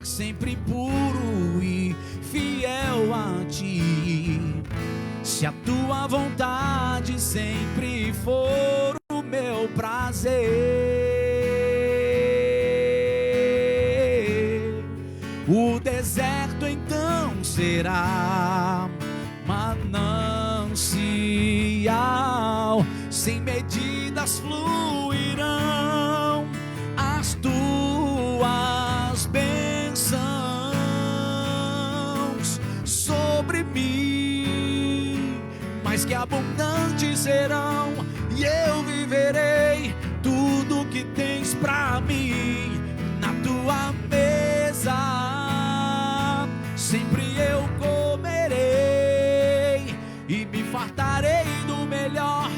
sempre puro e fiel a ti. Se a tua vontade sempre for o meu prazer, o deserto então será manancial, sem medidas fluirão as tuas bênçãos sobre mim, mais que abundantes serão, e eu viverei tudo que tens pra mim. Na tua mesa sempre eu comerei e me fartarei do melhor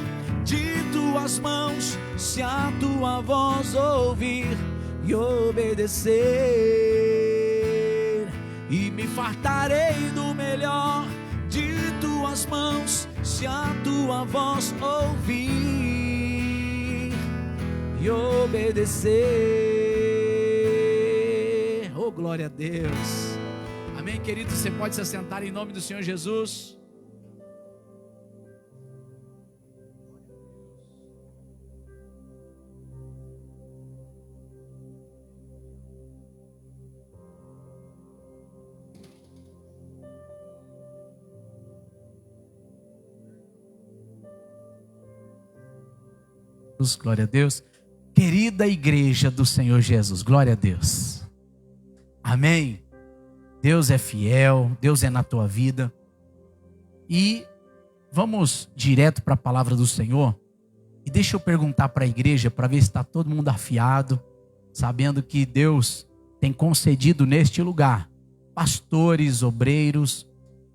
de tuas mãos, se a tua voz ouvir e obedecer. E me fartarei do melhor de tuas mãos, se a tua voz ouvir e obedecer. Oh, glória a Deus. Amém, querido? Você pode se assentar em nome do Senhor Jesus. Glória a Deus. Querida igreja do Senhor Jesus, glória a Deus. Amém. Deus é fiel, Deus é na tua vida. E vamos direto para a palavra do Senhor. E deixa eu perguntar para a igreja, para ver se está todo mundo afiado, sabendo que Deus tem concedido neste lugar pastores, obreiros,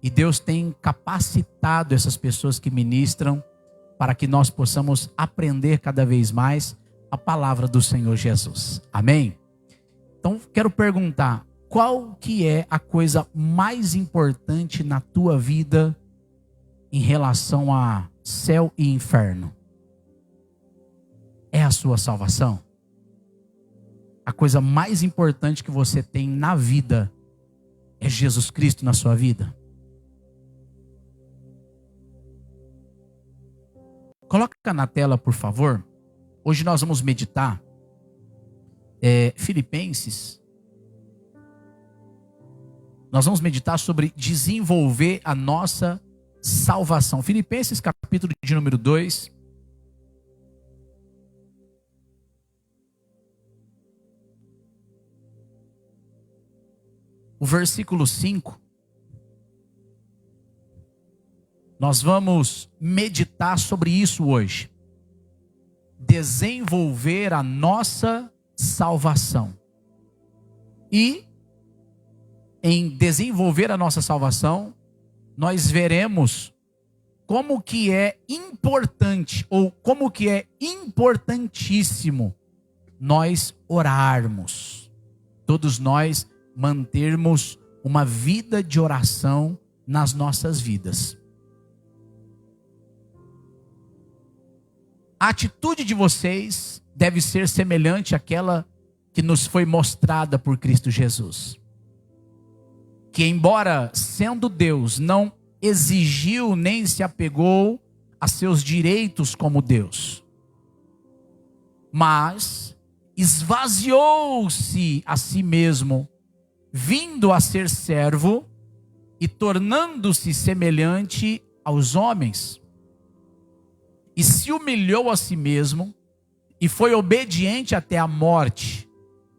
e Deus tem capacitado essas pessoas que ministram, para que nós possamos aprender cada vez mais a palavra do Senhor Jesus. Amém? Então, quero perguntar, qual que é a coisa mais importante na tua vida em relação a céu e inferno? É a sua salvação? A coisa mais importante que você tem na vida é Jesus Cristo na sua vida? Coloca na tela, por favor. Hoje nós vamos meditar Filipenses. Nós vamos meditar sobre desenvolver a nossa salvação. Filipenses, capítulo de número 2. O versículo 5. Nós vamos meditar sobre isso hoje. Desenvolver a nossa salvação. E, em desenvolver a nossa salvação, nós veremos como que é importante, ou como que é importantíssimo nós orarmos. Todos nós mantermos uma vida de oração nas nossas vidas. A atitude de vocês deve ser semelhante àquela que nos foi mostrada por Cristo Jesus. Que, embora sendo Deus, não exigiu nem se apegou a seus direitos como Deus, mas esvaziou-se a si mesmo, vindo a ser servo e tornando-se semelhante aos homens. E se humilhou a si mesmo, e foi obediente até a morte,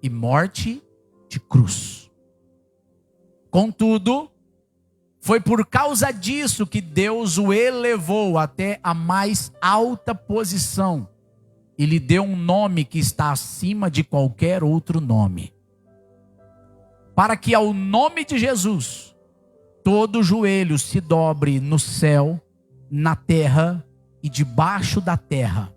e morte de cruz. Contudo, foi por causa disso que Deus o elevou até a mais alta posição, e lhe deu um nome que está acima de qualquer outro nome. Para que ao nome de Jesus, todo joelho se dobre no céu, na terra e debaixo da terra,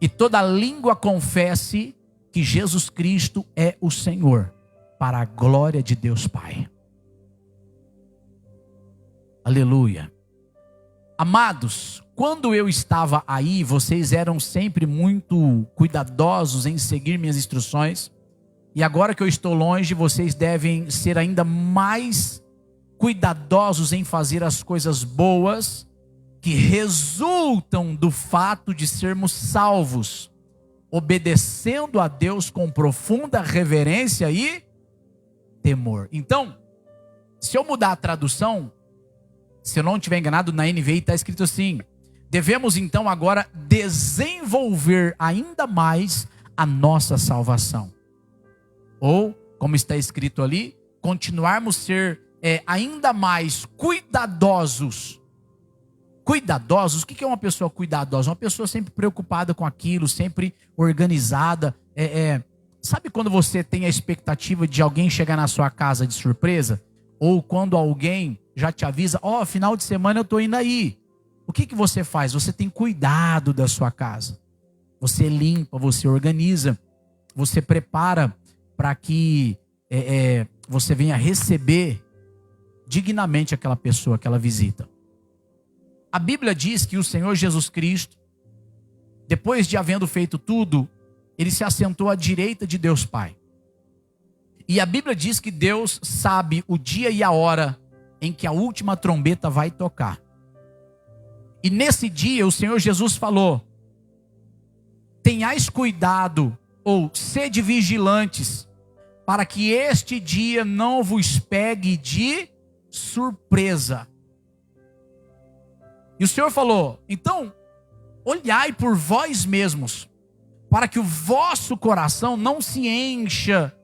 e toda língua confesse que Jesus Cristo é o Senhor, para a glória de Deus Pai. Aleluia. Amados, quando eu estava aí, vocês eram sempre muito cuidadosos em seguir minhas instruções, E agora que eu estou longe, vocês devem ser ainda mais cuidadosos em fazer as coisas boas que resultam do fato de sermos salvos, obedecendo a Deus com profunda reverência e temor. Então, se eu mudar a tradução, se eu não estiver enganado, na NVI está escrito assim: devemos então agora desenvolver ainda mais a nossa salvação. Ou, como está escrito ali, continuarmos ser ainda mais cuidadosos. Cuidadosos, o que é uma pessoa cuidadosa? Uma pessoa sempre preocupada com aquilo, sempre organizada. Sabe quando você tem a expectativa de alguém chegar na sua casa de surpresa? Ou quando alguém já te avisa, final de semana eu estou indo aí. O que você faz? Você tem cuidado da sua casa. Você limpa, você organiza, você prepara para que você venha receber dignamente aquela pessoa, aquela visita. A Bíblia diz que o Senhor Jesus Cristo, depois de havendo feito tudo, ele se assentou à direita de Deus Pai. E a Bíblia diz que Deus sabe o dia e a hora em que a última trombeta vai tocar. E nesse dia o Senhor Jesus falou: tenhais cuidado, ou sede vigilantes, para que este dia não vos pegue de surpresa. E o Senhor falou: então, olhai por vós mesmos, para que o vosso coração não se encha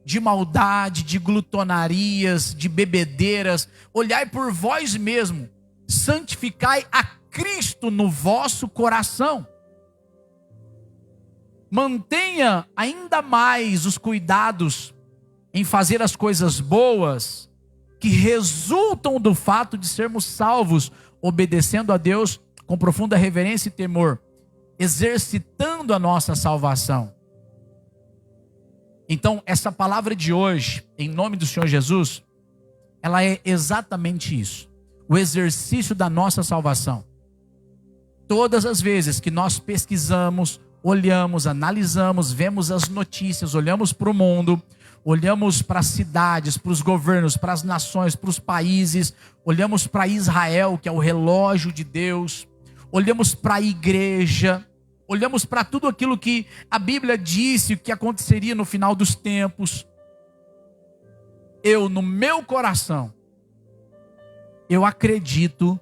de maldade, de glutonarias, de bebedeiras. Olhai por vós mesmos, santificai a Cristo no vosso coração. Mantenha ainda mais os cuidados em fazer as coisas boas que resultam do fato de sermos salvos, obedecendo a Deus com profunda reverência e temor, exercitando a nossa salvação. Então, essa palavra de hoje, em nome do Senhor Jesus, ela é exatamente isso: o exercício da nossa salvação. Todas as vezes que nós pesquisamos, olhamos, analisamos, vemos as notícias, olhamos para o mundo, olhamos para as cidades, para os governos, para as nações, para os países, olhamos para Israel, que é o relógio de Deus, olhamos para a igreja, olhamos para tudo aquilo que a Bíblia disse que aconteceria no final dos tempos. No meu coração, eu acredito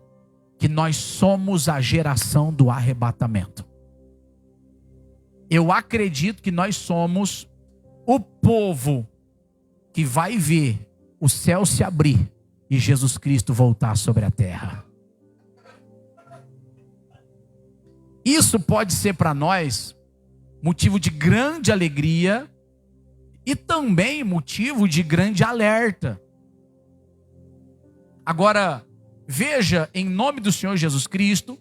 que nós somos a geração do arrebatamento. Eu acredito que nós somos o povo que vai ver o céu se abrir e Jesus Cristo voltar sobre a terra. Isso pode ser para nós motivo de grande alegria e também motivo de grande alerta. Agora, veja, em nome do Senhor Jesus Cristo,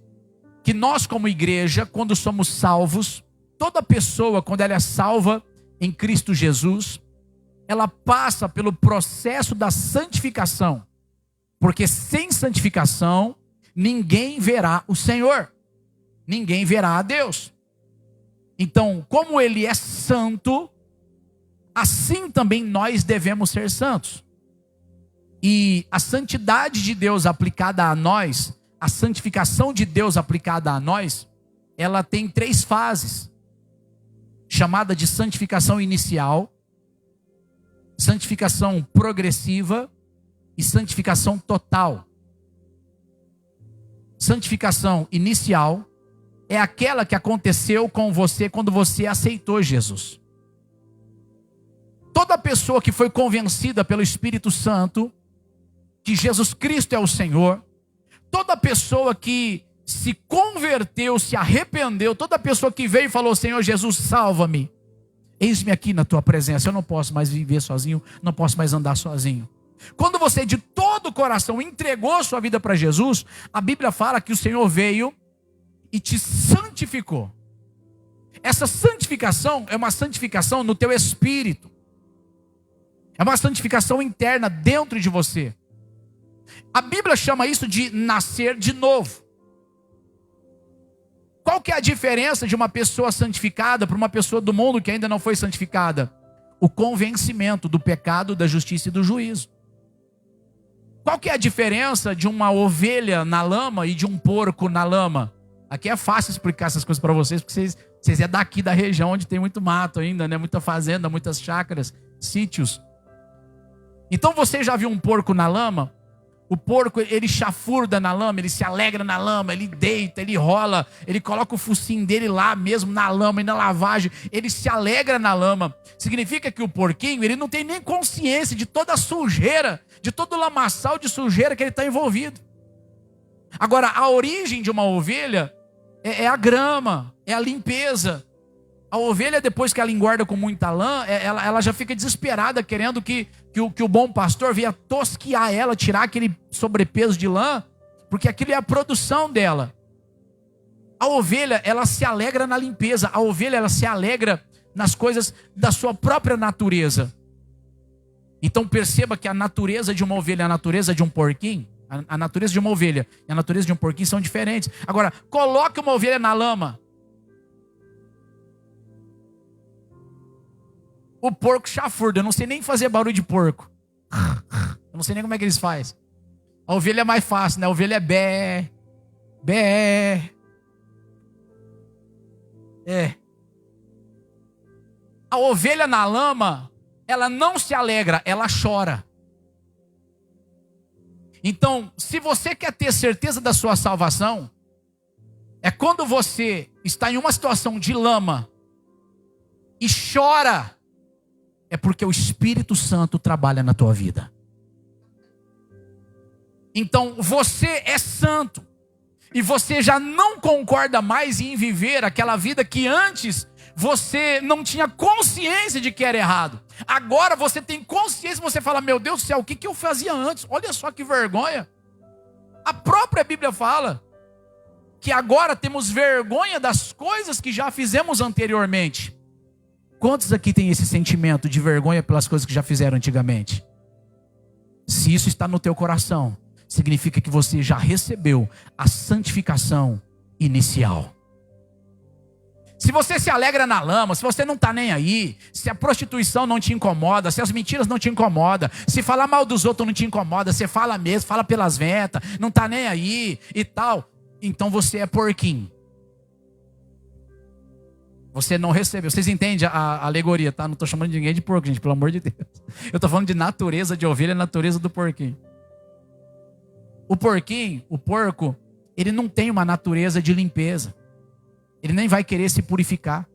que nós como igreja, quando somos salvos, toda pessoa, quando ela é salva em Cristo Jesus, ela passa pelo processo da santificação. Porque sem santificação, ninguém verá o Senhor. Ninguém verá a Deus. Então, como Ele é santo, assim também nós devemos ser santos. E a santidade de Deus aplicada a nós, a santificação de Deus aplicada a nós, ela tem 3 fases. Chamada de santificação inicial, santificação progressiva e santificação total. Santificação inicial é aquela que aconteceu com você quando você aceitou Jesus. Toda pessoa que foi convencida pelo Espírito Santo que Jesus Cristo é o Senhor, toda pessoa que se converteu, se arrependeu, toda pessoa que veio e falou: Senhor Jesus, salva-me, eis-me aqui na tua presença, eu não posso mais viver sozinho, não posso mais andar sozinho. Quando você de todo o coração entregou sua vida para Jesus, a Bíblia fala que o Senhor veio e te santificou. Essa santificação é uma santificação no teu espírito, é uma santificação interna dentro de você. A Bíblia chama isso de nascer de novo. Qual que é a diferença de uma pessoa santificada para uma pessoa do mundo que ainda não foi santificada? o convencimento do pecado, da justiça e do juízo. Qual que é a diferença de uma ovelha na lama e de um porco na lama? Aqui é fácil explicar essas coisas para vocês, porque vocês é daqui da região onde tem muito mato ainda, né? Muita fazenda, muitas chácaras, sítios. Então você já viu um porco na lama? O porco, ele chafurda na lama, ele se alegra na lama, ele deita, ele rola, ele coloca o focinho dele lá mesmo na lama e na lavagem, ele se alegra na lama. Significa que o porquinho, ele não tem nem consciência de toda a sujeira, de todo o lamaçal de sujeira que ele está envolvido. Agora, a origem de uma ovelha é a grama, é a limpeza. A ovelha, depois que ela engorda com muita lã, ela já fica desesperada, querendo que o bom pastor venha tosquiar ela, tirar aquele sobrepeso de lã, porque aquilo é a produção dela. A ovelha, ela se alegra na limpeza. A ovelha, ela se alegra nas coisas da sua própria natureza. Então perceba que a natureza de uma ovelha e a natureza de um porquinho, a natureza de uma ovelha e a natureza de um porquinho são diferentes. Agora, coloque uma ovelha na lama. O porco chafurda, eu não sei nem fazer barulho de porco. Eu não sei nem como é que eles fazem. A ovelha é mais fácil, né? A ovelha é bé, bé. É. A ovelha na lama, ela não se alegra, ela chora. Então, se você quer ter certeza da sua salvação, é quando você está em uma situação de lama e chora, é porque o Espírito Santo trabalha na tua vida. Então você é santo e você já não concorda mais em viver aquela vida que antes você não tinha consciência de que era errado. Agora você tem consciência, você fala: meu Deus do céu, o que eu fazia antes? Olha só que vergonha. A própria Bíblia fala que agora temos vergonha das coisas que já fizemos anteriormente. Quantos aqui tem esse sentimento de vergonha pelas coisas que já fizeram antigamente? Se isso está no teu coração, significa que você já recebeu a santificação inicial. Se você se alegra na lama, se você não está nem aí, se a prostituição não te incomoda, se as mentiras não te incomodam, se falar mal dos outros não te incomoda, você fala mesmo, fala pelas ventas, não está nem aí e tal, então você é porquinho. Você não recebeu. Vocês entendem a alegoria, tá? Não estou chamando ninguém de porco, gente, pelo amor de Deus. Eu estou falando de natureza de ovelha, natureza do porquinho. O porquinho, o porco, ele não tem uma natureza de limpeza. Ele nem vai querer se purificar.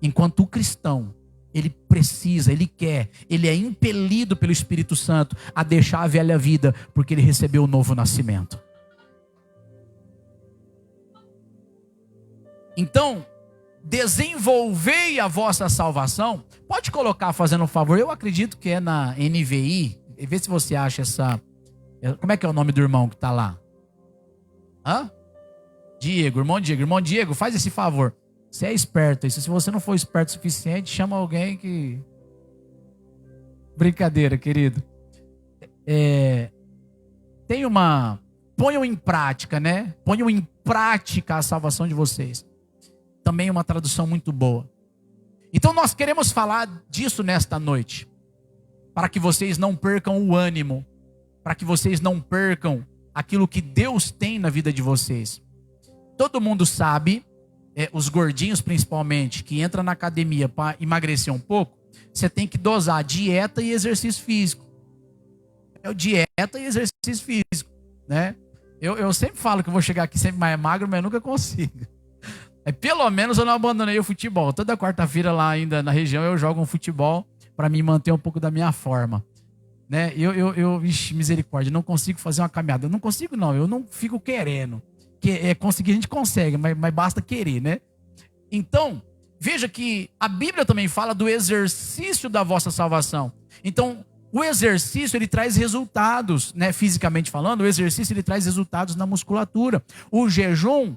Enquanto o cristão, ele precisa, ele quer, ele é impelido pelo Espírito Santo a deixar a velha vida, porque ele recebeu o novo nascimento. Então, desenvolvei a vossa salvação. Pode colocar, fazendo um favor, eu acredito que é na NVI. Vê se você acha essa... Como é que é o nome do irmão que está lá? Hã? Diego, irmão Diego. Irmão Diego, faz esse favor. Você é esperto. Se você não for esperto o suficiente, chama alguém que... Brincadeira, querido. Ponham em prática, né? Ponham em prática a salvação de vocês. Também uma tradução muito boa. Então nós queremos falar disso nesta noite, para que vocês não percam o ânimo, para que vocês não percam aquilo que Deus tem na vida de vocês. Todo mundo sabe, os gordinhos principalmente, que entram na academia para emagrecer um pouco, você tem que dosar dieta e exercício físico. É o dieta e exercício físico, né? Eu sempre falo que eu vou chegar aqui sempre mais magro, mas eu nunca consigo. Pelo menos eu não abandonei o futebol. Toda quarta-feira lá ainda na região eu jogo um futebol para me manter um pouco da minha forma, né? Ixi, misericórdia, não consigo fazer uma caminhada. Eu não consigo não, eu não fico querendo. Conseguir a gente consegue, mas basta querer, né? Então, veja que a Bíblia também fala do exercício da vossa salvação. Então, o exercício, ele traz resultados, né? Fisicamente falando, o exercício, ele traz resultados na musculatura. O jejum,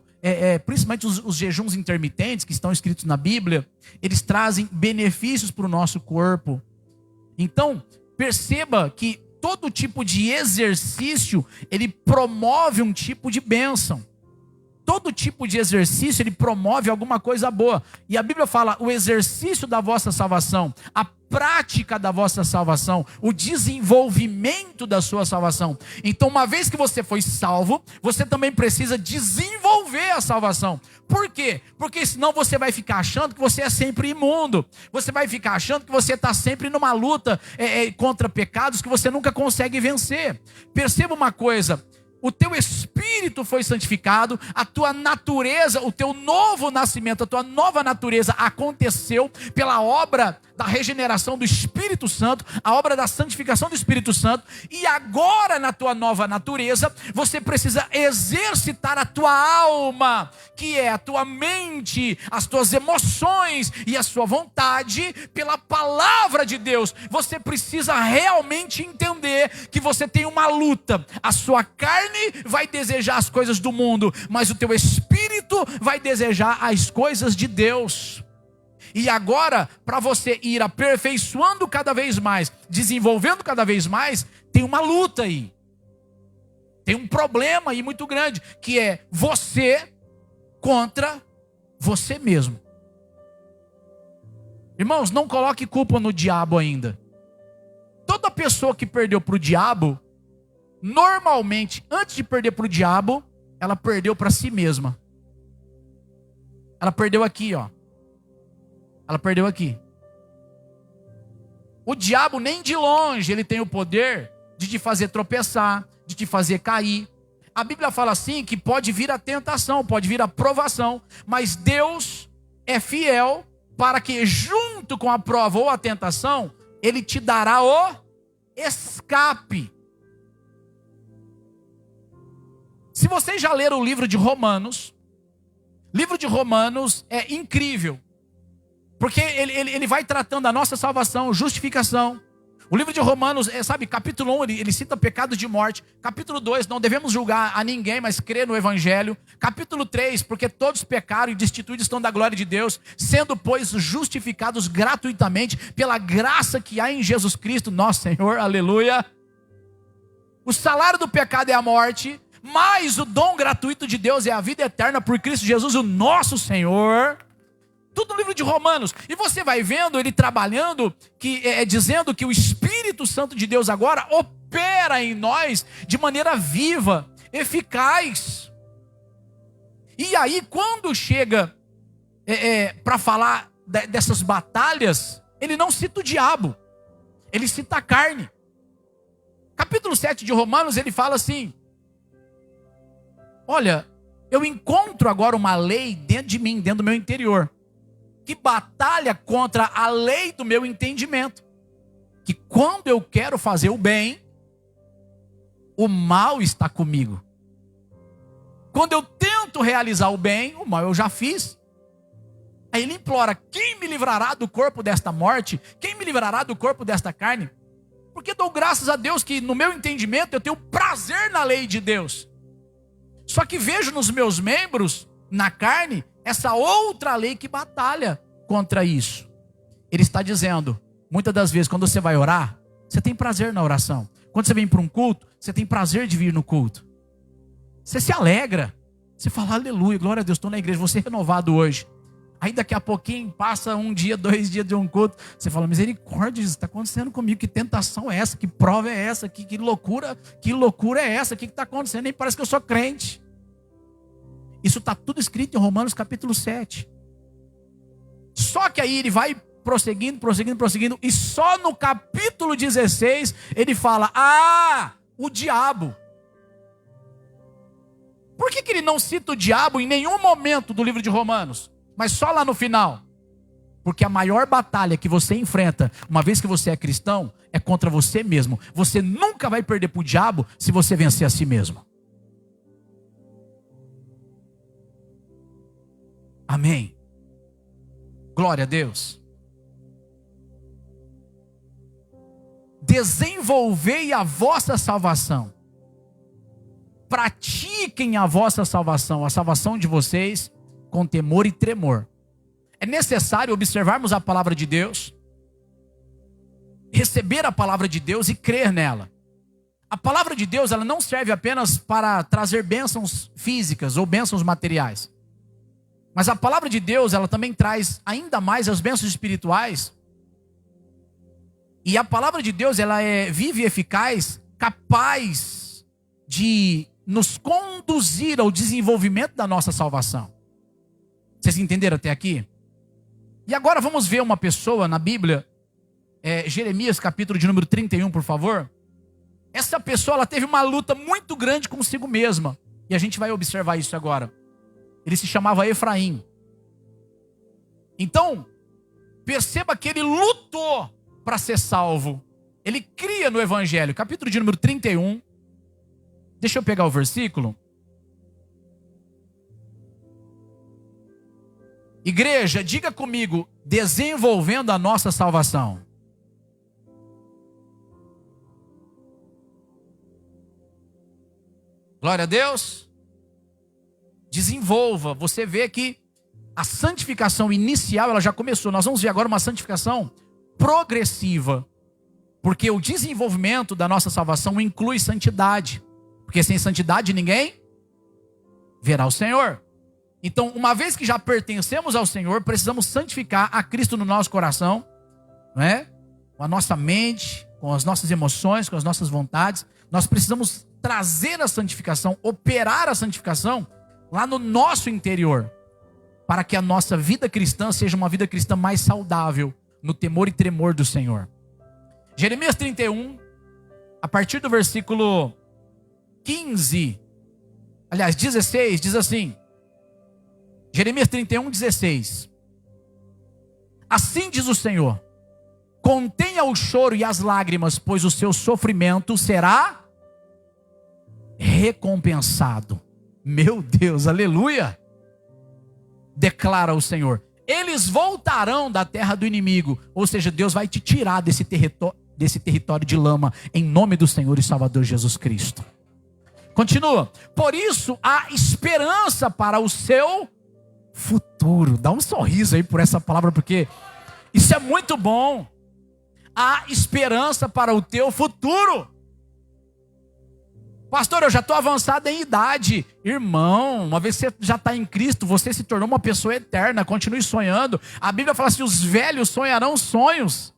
principalmente os jejuns intermitentes que estão escritos na Bíblia, eles trazem benefícios para o nosso corpo. Então, perceba que todo tipo de exercício, ele promove um tipo de bênção. todo tipo de exercício, ele promove alguma coisa boa. E a Bíblia fala, o exercício da vossa salvação, a prática da vossa salvação, o desenvolvimento da sua salvação. Então, uma vez que você foi salvo, você também precisa desenvolver a salvação. Por quê? Porque senão você vai ficar achando que você é sempre imundo. Você vai ficar achando que você está sempre numa luta contra pecados que você nunca consegue vencer. Perceba uma coisa. O teu espírito foi santificado, a tua natureza, o teu novo nascimento, a tua nova natureza aconteceu pela obra da regeneração do Espírito Santo, a obra da santificação do Espírito Santo, e agora na tua nova natureza, você precisa exercitar a tua alma, que é a tua mente, as tuas emoções e a sua vontade pela palavra de Deus. Você precisa realmente entender que você tem uma luta, a sua carne vai desejar as coisas do mundo, mas o teu espírito vai desejar as coisas de Deus. E agora, para você ir aperfeiçoando cada vez mais, desenvolvendo cada vez mais, tem uma luta aí. Tem um problema aí muito grande, que é você contra você mesmo. Irmãos, não coloque culpa no diabo ainda. Toda pessoa que perdeu para o diabo, normalmente, antes de perder para o diabo, ela perdeu para si mesma. Ela perdeu aqui, ó. Ela perdeu aqui. O diabo nem de longe ele tem o poder de te fazer tropeçar, de te fazer cair. A Bíblia fala assim que pode vir a tentação, pode vir a provação, mas Deus é fiel para que junto com a prova ou a tentação, Ele te dará o escape. Se vocês já leram o livro de Romanos é incrível. Porque ele vai tratando a nossa salvação, justificação. O livro de Romanos, capítulo 1, ele cita pecados de morte. Capítulo 2, não devemos julgar a ninguém, mas crer no Evangelho. Capítulo 3, porque todos pecaram e destituídos estão da glória de Deus, sendo, pois, justificados gratuitamente pela graça que há em Jesus Cristo, nosso Senhor, aleluia. O salário do pecado é a morte, mas o dom gratuito de Deus é a vida eterna por Cristo Jesus, o nosso Senhor. Tudo no livro de Romanos. E você vai vendo ele trabalhando, dizendo que o Espírito Santo de Deus agora opera em nós de maneira viva, eficaz. E aí quando chega para falar dessas batalhas, ele não cita o diabo, ele cita a carne. Capítulo 7 de Romanos, ele fala assim: olha, eu encontro agora uma lei dentro de mim, dentro do meu interior, que batalha contra a lei do meu entendimento. Que quando eu quero fazer o bem, o mal está comigo. Quando eu tento realizar o bem, o mal eu já fiz. Aí ele implora: quem me livrará do corpo desta morte? Quem me livrará do corpo desta carne? Porque dou graças a Deus que no meu entendimento eu tenho prazer na lei de Deus. Só que vejo nos meus membros, na carne, essa outra lei que batalha contra isso. Ele está dizendo, muitas das vezes, quando você vai orar, você tem prazer na oração. Quando você vem para um culto, você tem prazer de vir no culto. Você se alegra. Você fala: aleluia, glória a Deus, estou na igreja, vou ser renovado hoje. Aí daqui a pouquinho, passa um dia, 2 dias de um culto, você fala: misericórdia, isso está acontecendo comigo, que tentação é essa, que prova é essa, que loucura é essa, o que está acontecendo? Nem parece que eu sou crente. Isso está tudo escrito em Romanos capítulo 7. Só que aí ele vai prosseguindo, e só no capítulo 16 ele fala: o diabo. Por que ele não cita o diabo em nenhum momento do livro de Romanos, mas só lá no final? Porque a maior batalha que você enfrenta, uma vez que você é cristão, é contra você mesmo. Você nunca vai perder para o diabo se você vencer a si mesmo. Amém. Glória a Deus. Desenvolvei a vossa salvação. Pratiquem a vossa salvação, a salvação de vocês, com temor e tremor. É necessário observarmos a palavra de Deus, receber a palavra de Deus e crer nela. a palavra de Deus, ela não serve apenas para trazer bênçãos físicas ou bênçãos materiais. Mas a palavra de Deus, ela também traz ainda mais as bênçãos espirituais. E a palavra de Deus, ela é viva e eficaz, capaz de nos conduzir ao desenvolvimento da nossa salvação. Vocês entenderam até aqui? E agora vamos ver uma pessoa na Bíblia, Jeremias capítulo de número 31, por favor. Essa pessoa, ela teve uma luta muito grande consigo mesma. E a gente vai observar isso agora. Ele se chamava Efraim. Então, perceba que ele lutou para ser salvo. Ele cria no Evangelho, capítulo de número 31. Deixa eu pegar o versículo. Igreja, diga comigo, desenvolvendo a nossa salvação. Glória a Deus. Desenvolva. Você vê que a santificação inicial, ela já começou. Nós vamos ver agora uma santificação progressiva. Porque o desenvolvimento da nossa salvação inclui santidade. Porque sem santidade ninguém verá o Senhor. Então, uma vez que já pertencemos ao Senhor, precisamos santificar a Cristo no nosso coração, não é? Com a nossa mente, com as nossas emoções, com as nossas vontades. Nós precisamos trazer a santificação, operar a santificação lá no nosso interior, para que a nossa vida cristã seja uma vida cristã mais saudável, no temor e tremor do Senhor. Jeremias 31, a partir do versículo 15, aliás, 16, diz assim, Jeremias 31, 16. Assim diz o Senhor: contenha o choro e as lágrimas, pois o seu sofrimento será recompensado. Meu Deus, aleluia! Declara o Senhor. Eles voltarão da terra do inimigo. Ou seja, Deus vai te tirar desse território de lama, em nome do Senhor e Salvador Jesus Cristo. Continua. Por isso há esperança para o seu futuro. Dá um sorriso aí por essa palavra, porque isso é muito bom. Há esperança para o teu futuro. Pastor, eu já estou avançado em idade. Irmão, uma vez que você já está em Cristo, você se tornou uma pessoa eterna. Continue sonhando. A Bíblia fala assim, os velhos sonharão sonhos.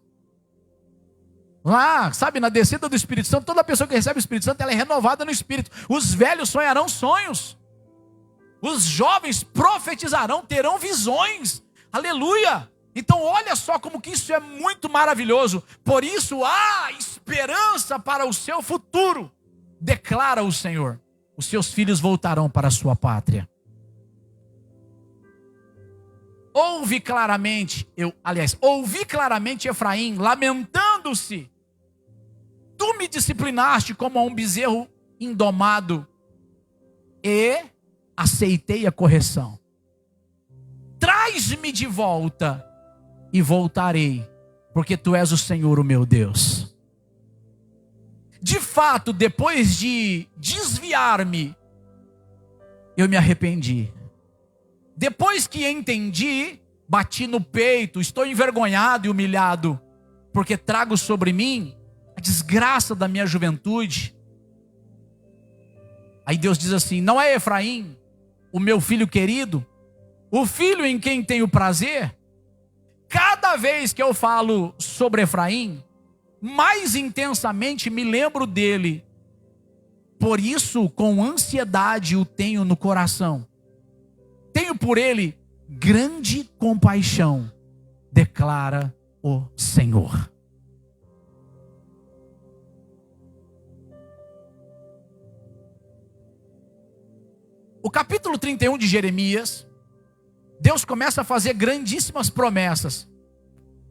Lá, sabe, na descida do Espírito Santo, toda pessoa que recebe o Espírito Santo, ela é renovada no Espírito. Os velhos sonharão sonhos. Os jovens profetizarão, terão visões. Aleluia! Então olha só como que isso é muito maravilhoso. Por isso há esperança para o seu futuro. Declara o Senhor. Os seus filhos voltarão para a sua pátria. Ouvi claramente Efraim lamentando-se. Tu me disciplinaste como a um bezerro indomado e aceitei a correção. Traz-me de volta e voltarei, porque tu és o Senhor, o meu Deus. De fato, depois de desviar-me, eu me arrependi. Depois que entendi, bati no peito, estou envergonhado e humilhado, porque trago sobre mim a desgraça da minha juventude. Aí Deus diz assim, não é Efraim, o meu filho querido, o filho em quem tenho prazer? Cada vez que eu falo sobre Efraim, mais intensamente me lembro dele. Por isso, com ansiedade o tenho no coração. Tenho por ele grande compaixão, declara o Senhor. O capítulo 31 de Jeremias, Deus começa a fazer grandíssimas promessas.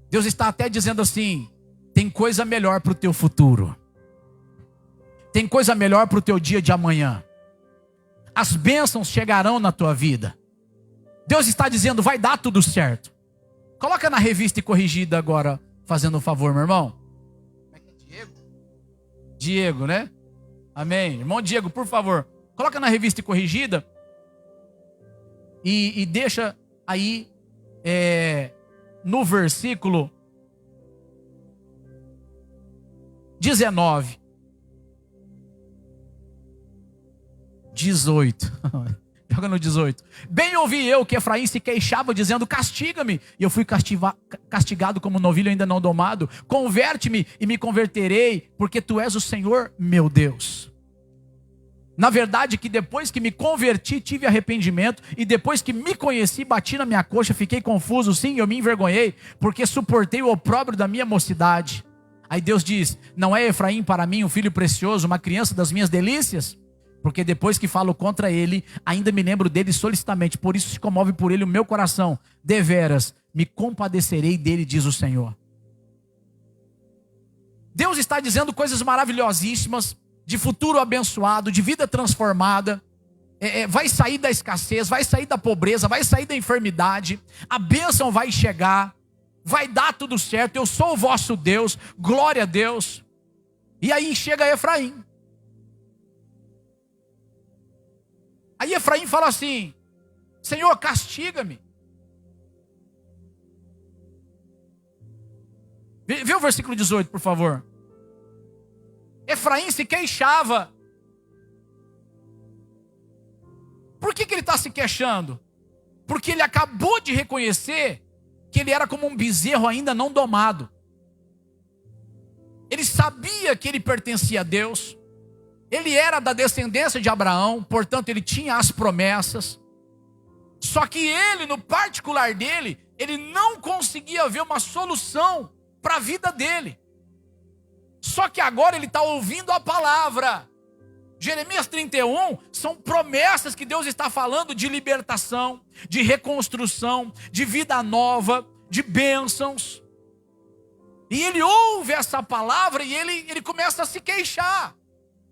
Deus está até dizendo assim, tem coisa melhor para o teu futuro. Tem coisa melhor para o teu dia de amanhã. As bênçãos chegarão na tua vida. Deus está dizendo, vai dar tudo certo. Coloca na revista e corrigida agora, fazendo um favor, meu irmão. Como é que é Diego? Diego, né? Amém. Irmão Diego, por favor. Coloca na revista e corrigida. E deixa aí no versículo 19. 18. Joga no 18. Bem ouvi eu que Efraim se queixava, dizendo: castiga-me. E eu fui castigado como novilho ainda não domado. Converte-me e me converterei, porque tu és o Senhor meu Deus. Na verdade que depois que me converti, tive arrependimento. E depois que me conheci, bati na minha coxa, fiquei confuso. Sim, eu me envergonhei, porque suportei o opróbrio da minha mocidade. Aí Deus diz: não é Efraim para mim um filho precioso, uma criança das minhas delícias? Porque depois que falo contra ele, ainda me lembro dele solicitamente. Por isso se comove por ele o meu coração. Deveras, me compadecerei dele, diz o Senhor. Deus está dizendo coisas maravilhosíssimas, de futuro abençoado, de vida transformada. Vai sair da escassez, vai sair da pobreza, vai sair da enfermidade. A bênção vai chegar, vai dar tudo certo. Eu sou o vosso Deus, glória a Deus. E aí chega Efraim. Aí Efraim fala assim: Senhor, castiga-me. Vê o versículo 18, por favor. Efraim se queixava. Por que ele está se queixando? Porque ele acabou de reconhecer que ele era como um bezerro ainda não domado. Ele sabia que ele pertencia a Deus. Ele era da descendência de Abraão, portanto ele tinha as promessas. Só que ele, no particular dele, ele não conseguia ver uma solução para a vida dele. Só que agora ele está ouvindo a palavra. Jeremias 31 são promessas que Deus está falando de libertação, de reconstrução, de vida nova, de bênçãos. E ele ouve essa palavra e ele começa a se queixar.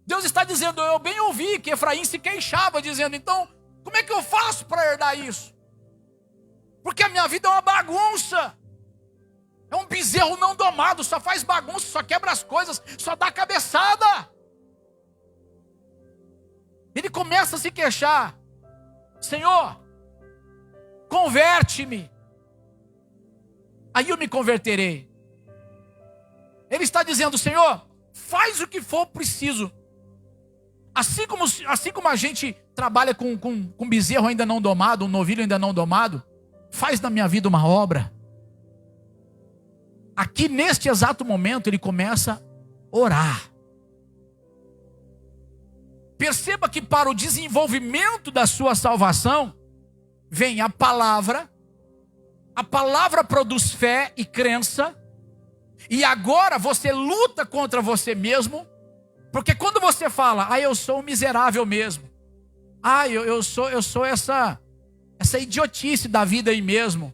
Deus está dizendo: eu bem ouvi que Efraim se queixava, dizendo: então, como é que eu faço para herdar isso? Porque a minha vida é uma bagunça. É um bezerro não domado, só faz bagunça, só quebra as coisas, só dá cabeçada. Ele começa a se queixar: Senhor, converte-me, aí eu me converterei. Ele está dizendo: Senhor, faz o que for preciso. Assim como a gente trabalha com bezerro ainda não domado, um novilho ainda não domado, faz na minha vida uma obra. Aqui neste exato momento ele começa a orar. Perceba que para o desenvolvimento da sua salvação, vem a palavra produz fé e crença, e agora você luta contra você mesmo, porque quando você fala: eu sou um miserável mesmo, eu sou essa idiotice da vida aí mesmo.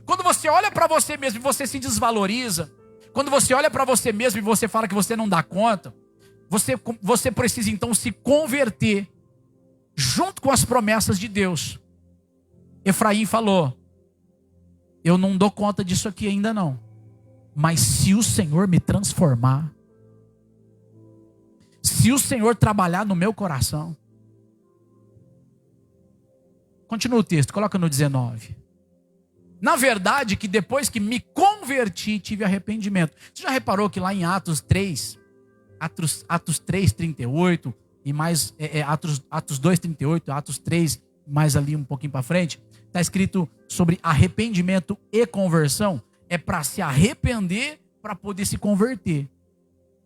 Quando você olha para você mesmo e você se desvaloriza, quando você olha para você mesmo e você fala que você não dá conta, você precisa então se converter junto com as promessas de Deus. Efraim falou: eu não dou conta disso aqui ainda não, mas se o Senhor me transformar, se o Senhor trabalhar no meu coração. Continua o texto, coloca no 19. Na verdade que depois que me converti, tive arrependimento. Você já reparou que lá em Atos 3, Atos 3, 38, e mais Atos 2, 38, Atos 3, mais ali um pouquinho para frente, está escrito sobre arrependimento e conversão. É para se arrepender, para poder se converter.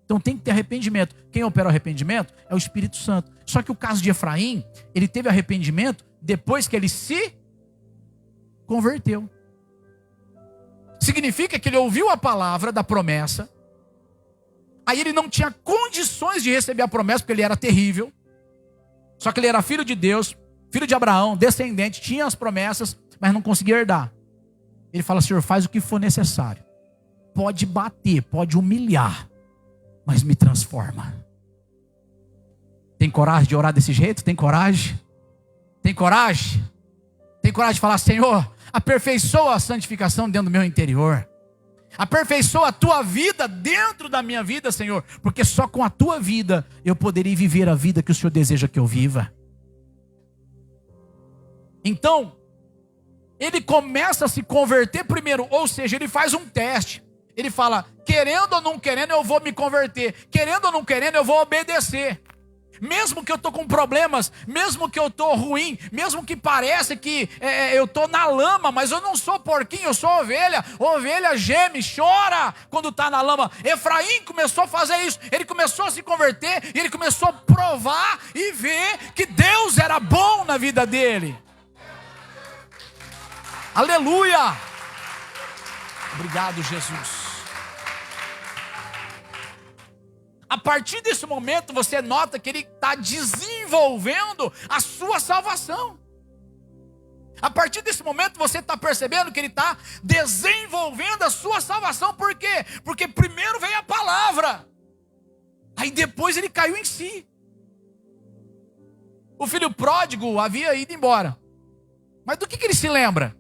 Então tem que ter arrependimento. Quem opera o arrependimento é o Espírito Santo. Só que o caso de Efraim, ele teve arrependimento depois que ele se converteu. Significa que ele ouviu a palavra da promessa, aí ele não tinha condições de receber a promessa, porque ele era terrível. Só que ele era filho de Deus, filho de Abraão, descendente, tinha as promessas, mas não conseguia herdar. Ele fala: Senhor, faz o que for necessário. Pode bater, pode humilhar, mas me transforma. Tem coragem de orar desse jeito? Tem coragem? Tem coragem? Tem coragem de falar: Senhor, aperfeiçoa a santificação dentro do meu interior. Aperfeiçoa a tua vida dentro da minha vida, Senhor. Porque só com a tua vida eu poderei viver a vida que o Senhor deseja que eu viva. Então, ele começa a se converter primeiro. Ou seja, ele faz um teste. Ele fala: querendo ou não querendo eu vou me converter. Querendo ou não querendo eu vou obedecer. Mesmo que eu estou com problemas, mesmo que eu estou ruim, mesmo que pareça que eu estou na lama, mas eu não sou porquinho, eu sou ovelha. Ovelha geme, chora quando está na lama. Efraim começou a fazer isso, ele começou a se converter, e ele começou a provar e ver que Deus era bom na vida dele. Aleluia! Obrigado, Jesus. A partir desse momento você nota que ele está desenvolvendo a sua salvação. A partir desse momento você está percebendo que ele está desenvolvendo a sua salvação. Por quê? Porque primeiro veio a palavra, aí depois ele caiu em si. O filho pródigo havia ido embora, mas do que ele se lembra?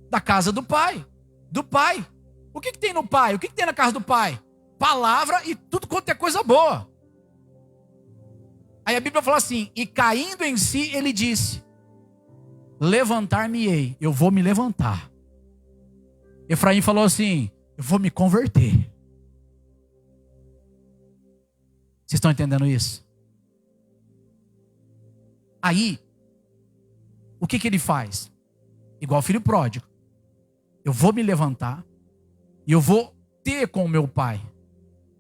Da casa do pai. Do pai. O que tem no pai? O que tem na casa do pai? Palavra e tudo quanto é coisa boa. Aí a Bíblia fala assim: e caindo em si, ele disse: levantar-me-ei, eu vou me levantar. Efraim falou assim: eu vou me converter. Vocês estão entendendo isso? Aí, o que ele faz? Igual o filho pródigo: eu vou me levantar e eu vou ter com o meu pai.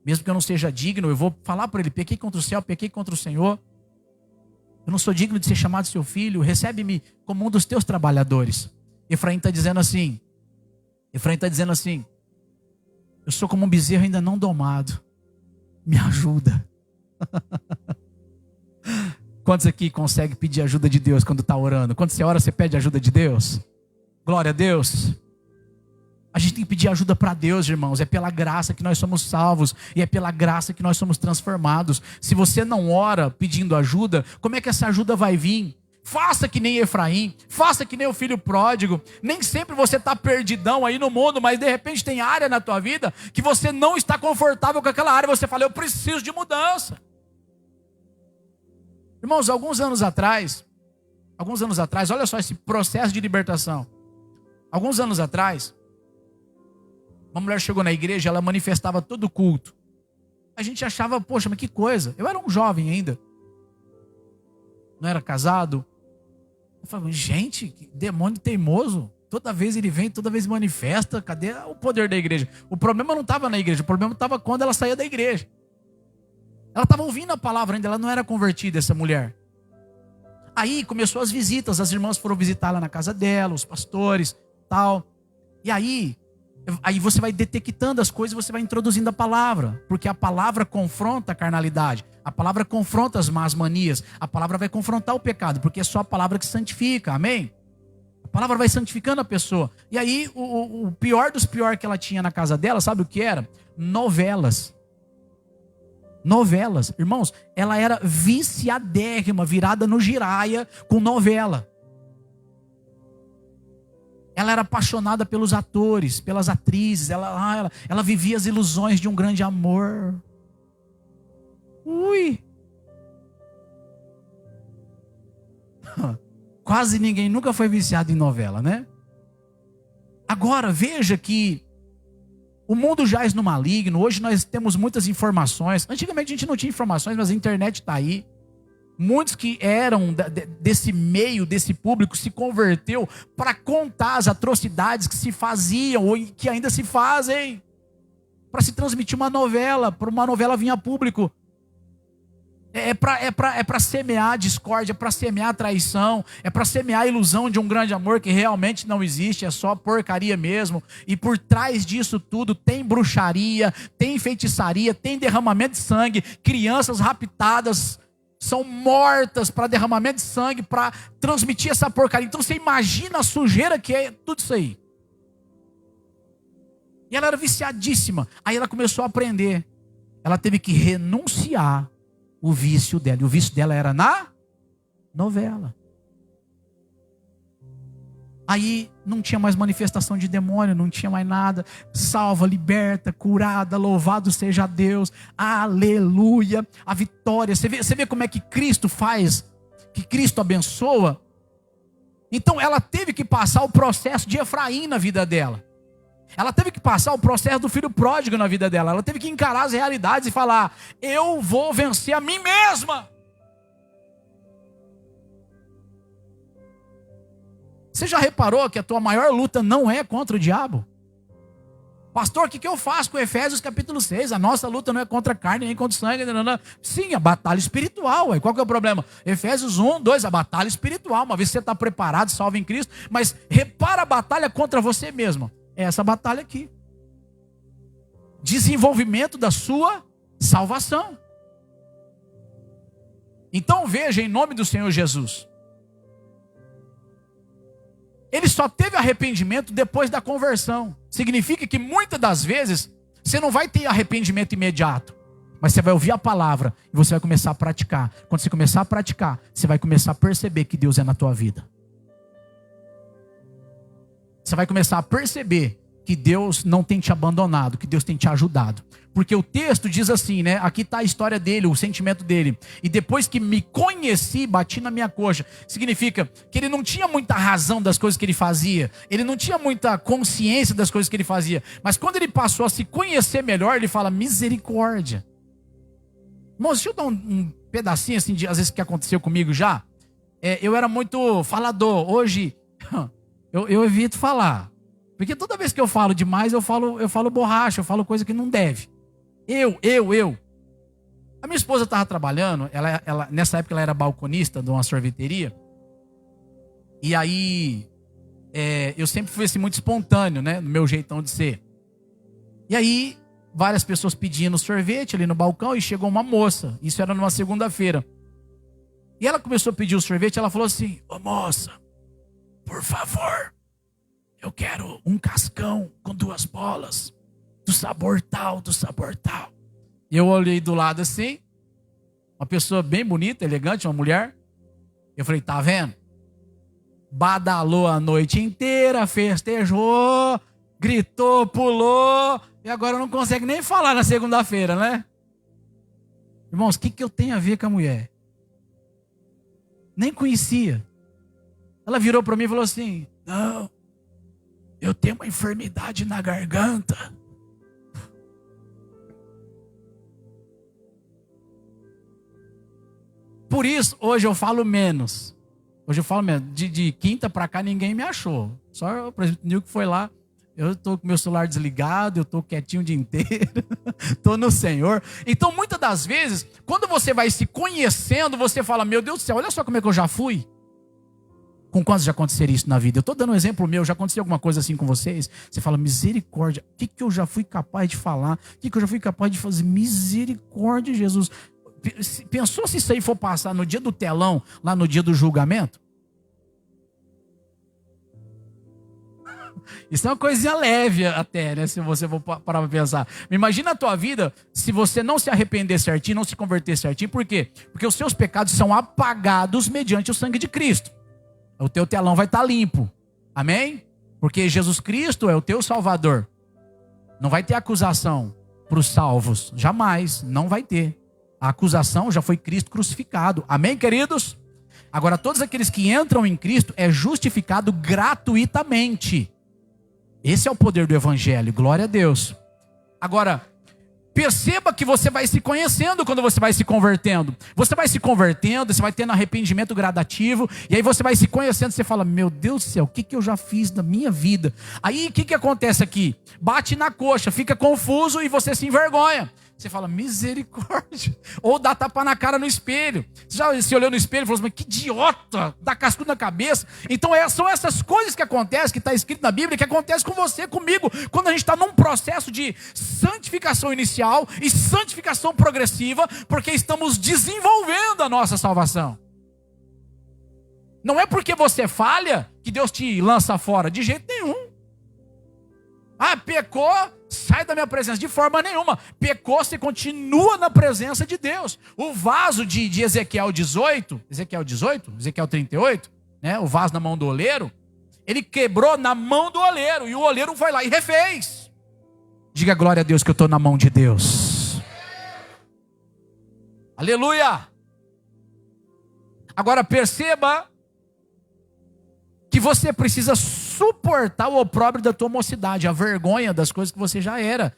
Mesmo que eu não seja digno, eu vou falar para ele: pequei contra o céu, pequei contra o Senhor. Eu não sou digno de ser chamado seu filho, recebe-me como um dos teus trabalhadores. Efraim está dizendo assim, eu sou como um bezerro ainda não domado, me ajuda. Quantos aqui conseguem pedir ajuda de Deus quando está orando? Quando você ora, você pede ajuda de Deus? Glória a Deus. A gente tem que pedir ajuda para Deus, irmãos. É pela graça que nós somos salvos. E é pela graça que nós somos transformados. Se você não ora pedindo ajuda, como é que essa ajuda vai vir? Faça que nem Efraim. Faça que nem o filho pródigo. Nem sempre você está perdidão aí no mundo, mas de repente tem área na tua vida que você não está confortável com aquela área. Você fala: eu preciso de mudança. Irmãos, alguns anos atrás, olha só esse processo de libertação. Alguns anos atrás, uma mulher chegou na igreja, ela manifestava todo culto. A gente achava: poxa, mas que coisa. Eu era um jovem ainda, não era casado. Eu falava: gente, que demônio teimoso. Toda vez ele vem, toda vez manifesta. Cadê o poder da igreja? O problema não estava na igreja, o problema estava quando ela saía da igreja. Ela estava ouvindo a palavra ainda, ela não era convertida, essa mulher. Aí começou as visitas, as irmãs foram visitá-la na casa dela, os pastores, tal. E aí você vai detectando as coisas, você vai introduzindo a palavra, porque a palavra confronta a carnalidade, a palavra confronta as más manias, a palavra vai confrontar o pecado, porque é só a palavra que santifica, amém? A palavra vai santificando a pessoa. E aí o pior dos piores que ela tinha na casa dela, sabe o que era? Novelas. Irmãos, ela era viciadérrima, virada no giraia com novela. Ela era apaixonada pelos atores, pelas atrizes. Ela vivia as ilusões de um grande amor. Ui! Quase ninguém nunca foi viciado em novela, né? Agora, veja que o mundo jaz no maligno. Hoje nós temos muitas informações. Antigamente a gente não tinha informações, mas a internet está aí. Muitos que eram desse meio, desse público, se converteu para contar as atrocidades que se faziam ou que ainda se fazem. Para se transmitir uma novela, para uma novela vir a público. É para semear discórdia, é para semear traição, é para semear a ilusão de um grande amor que realmente não existe, é só porcaria mesmo. E por trás disso tudo tem bruxaria, tem feitiçaria, tem derramamento de sangue, crianças raptadas são mortas para derramamento de sangue, para transmitir essa porcaria. Então você imagina a sujeira que é tudo isso aí. E ela era viciadíssima. Aí ela começou a aprender. Ela teve que renunciar o vício dela. E o vício dela era na novela. Aí não tinha mais manifestação de demônio, não tinha mais nada. Salva, liberta, curada, louvado seja Deus. Aleluia. A vitória. Você vê como é que Cristo faz, que Cristo abençoa. Então ela teve que passar o processo de Efraim na vida dela. Ela teve que passar o processo do filho pródigo na vida dela. Ela teve que encarar as realidades e falar: eu vou vencer a mim mesma. Você já reparou que a tua maior luta não é contra o diabo? Pastor, o que eu faço com Efésios capítulo 6? A nossa luta não é contra a carne, nem contra o sangue. Não. Sim, a batalha espiritual. Qual que é o problema? Efésios 1, 2, a batalha espiritual. Uma vez que você está preparado, salvo em Cristo. Mas repara a batalha contra você mesmo. É essa batalha aqui. Desenvolvimento da sua salvação. Então veja, em nome do Senhor Jesus. Ele só teve arrependimento depois da conversão. Significa que muitas das vezes você não vai ter arrependimento imediato. Mas você vai ouvir a palavra e você vai começar a praticar. Quando você começar a praticar, você vai começar a perceber que Deus é na tua vida. Você vai começar a perceber que Deus não tem te abandonado, que Deus tem te ajudado. Porque o texto diz assim, né? Aqui está a história dele, o sentimento dele. E depois que me conheci, bati na minha coxa. Significa que ele não tinha muita razão das coisas que ele fazia. Ele não tinha muita consciência das coisas que ele fazia. Mas quando ele passou a se conhecer melhor, ele fala, misericórdia. Irmãos, deixa eu dar um pedacinho assim, às vezes que aconteceu comigo já. Eu era muito falador. Hoje, eu evito falar. Porque toda vez que eu falo demais, eu falo borracha, eu falo coisa que não deve. Eu. A minha esposa estava trabalhando, nessa época ela era balconista de uma sorveteria. E aí, eu sempre fui assim, muito espontâneo, né? No meu jeitão de ser. E aí, várias pessoas pedindo sorvete ali no balcão e chegou uma moça. Isso era numa segunda-feira. E ela começou a pedir o sorvete, ela falou assim, ô moça, por favor, eu quero um cascão com 2 bolas, do sabor tal. E eu olhei do lado assim, uma pessoa bem bonita, elegante, uma mulher. Eu falei, tá vendo? Badalou a noite inteira, festejou, gritou, pulou, e agora não consegue nem falar na segunda-feira, né? Irmãos, o que eu tenho a ver com a mulher? Nem conhecia. Ela virou para mim e falou assim, não, eu tenho uma enfermidade na garganta. Por isso, hoje eu falo menos. De quinta para cá ninguém me achou. Só o presidente Nil que foi lá. Eu estou com meu celular desligado, eu estou quietinho o dia inteiro. Estou no Senhor. Então, muitas das vezes, quando você vai se conhecendo, você fala, meu Deus do céu, olha só como é que eu já fui. Com quantos já aconteceria isso na vida? Eu estou dando um exemplo meu, já aconteceu alguma coisa assim com vocês? Você fala, misericórdia, o que eu já fui capaz de falar? O que eu já fui capaz de fazer? Misericórdia, Jesus. Pensou se isso aí for passar no dia do telão, lá no dia do julgamento? Isso é uma coisinha leve até, né? Se você for parar para pensar. Imagina a tua vida se você não se arrepender certinho, não se converter certinho. Por quê? Porque os seus pecados são apagados mediante o sangue de Cristo. O teu telão vai estar limpo. Amém? Porque Jesus Cristo é o teu Salvador. Não vai ter acusação para os salvos. Jamais. Não vai ter. A acusação já foi Cristo crucificado. Amém, queridos? Agora, todos aqueles que entram em Cristo é justificado gratuitamente. Esse é o poder do Evangelho. Glória a Deus. Agora, perceba que você vai se conhecendo quando você vai se convertendo. Você vai se convertendo, você vai tendo arrependimento gradativo. E aí você vai se conhecendo, você fala, meu Deus do céu, o que eu já fiz na minha vida? Aí o que acontece aqui? Bate na coxa, fica confuso e você se envergonha. Você fala, misericórdia. Ou dá tapa na cara no espelho. Você já se olhou no espelho e falou assim, mas que idiota, dá cascudo na cabeça. Então são essas coisas que acontecem, que está escrito na Bíblia, que acontece com você, comigo, quando a gente está num processo de santificação inicial e santificação progressiva, porque estamos desenvolvendo a nossa salvação. Não é porque você falha que Deus te lança fora, de jeito nenhum. Ah, pecou, sai da minha presença. De forma nenhuma. Pecou, você continua na presença de Deus. O vaso de Ezequiel 18, Ezequiel 38, né? O vaso na mão do oleiro, ele quebrou na mão do oleiro, e o oleiro foi lá e refez. Diga glória a Deus que eu estou na mão de Deus. Aleluia. Agora perceba que você precisa suportar o opróbrio da tua mocidade, a vergonha das coisas que você já era,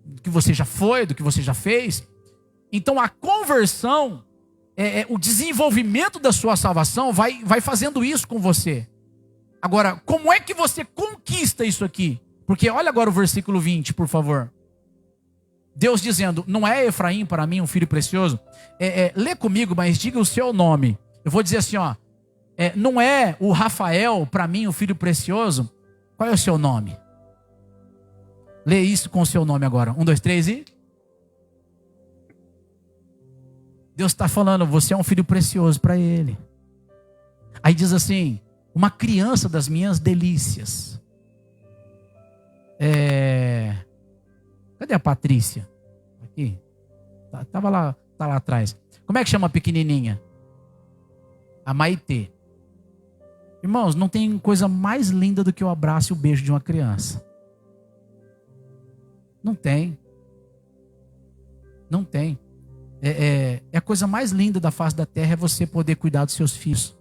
do que você já foi, do que você já fez. Então a conversão, o desenvolvimento da sua salvação vai fazendo isso com você. Agora, como é que você conquista isso aqui? Porque olha agora o versículo 20, por favor. Deus dizendo, não é Efraim para mim um filho precioso? Lê comigo, mas diga o seu nome. Eu vou dizer assim, ó. Não é o Rafael para mim um filho precioso? Qual é o seu nome? Lê isso com o seu nome agora. 1, 2, 3 e... Deus está falando, você é um filho precioso para Ele. Aí diz assim, uma criança das minhas delícias. Cadê a Patrícia? Aqui. Tava lá, tá lá atrás. Como é que chama a pequenininha? A Maitê. Irmãos, não tem coisa mais linda do que o abraço e o beijo de uma criança. Não tem. Não tem. A coisa mais linda da face da terra é você poder cuidar dos seus filhos.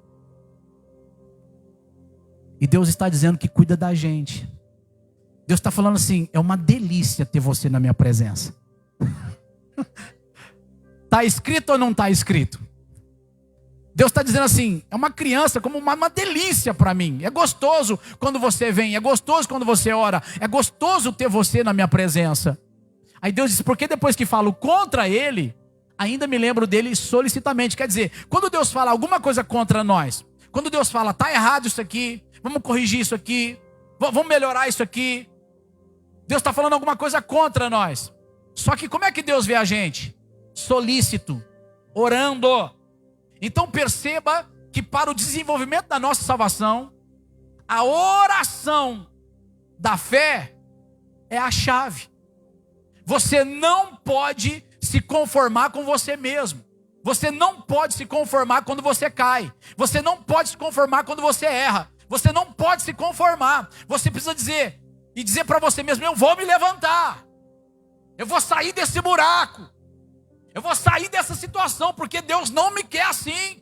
E Deus está dizendo que cuida da gente. Deus está falando assim, é uma delícia ter você na minha presença. Está escrito ou não está escrito? Deus está dizendo assim, é uma criança como uma delícia para mim. É gostoso quando você vem, é gostoso quando você ora, é gostoso ter você na minha presença. Aí Deus diz, porque depois que falo contra ele, ainda me lembro dele solicitamente. Quer dizer, quando Deus fala alguma coisa contra nós, quando Deus fala, está errado isso aqui, vamos corrigir isso aqui, vamos melhorar isso aqui, Deus está falando alguma coisa contra nós. Só que como é que Deus vê a gente? Solícito, orando. Então perceba que para o desenvolvimento da nossa salvação, a oração da fé é a chave. Você não pode se conformar com você mesmo. Você não pode se conformar quando você cai. Você não pode se conformar quando você erra. Você não pode se conformar. Você precisa dizer para você mesmo, eu vou me levantar. Eu vou sair desse buraco. Eu vou sair dessa situação, porque Deus não me quer assim.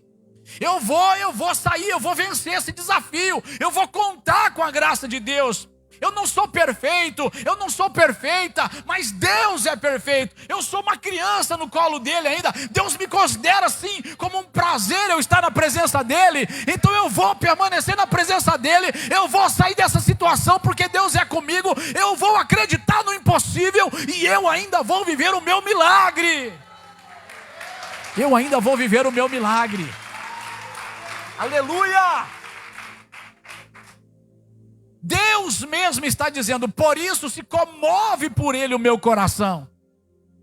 Eu vou sair, eu vou vencer esse desafio. Eu vou contar com a graça de Deus. Eu não sou perfeito, eu não sou perfeita, mas Deus é perfeito. Eu sou uma criança no colo dele ainda. Deus me considera assim, como um prazer eu estar na presença dele. Então eu vou permanecer na presença dele. Eu vou sair dessa situação porque Deus é comigo. Eu vou acreditar no impossível e eu ainda vou viver o meu milagre. Eu ainda vou viver o meu milagre. Aleluia! Deus mesmo está dizendo, por isso se comove por ele o meu coração.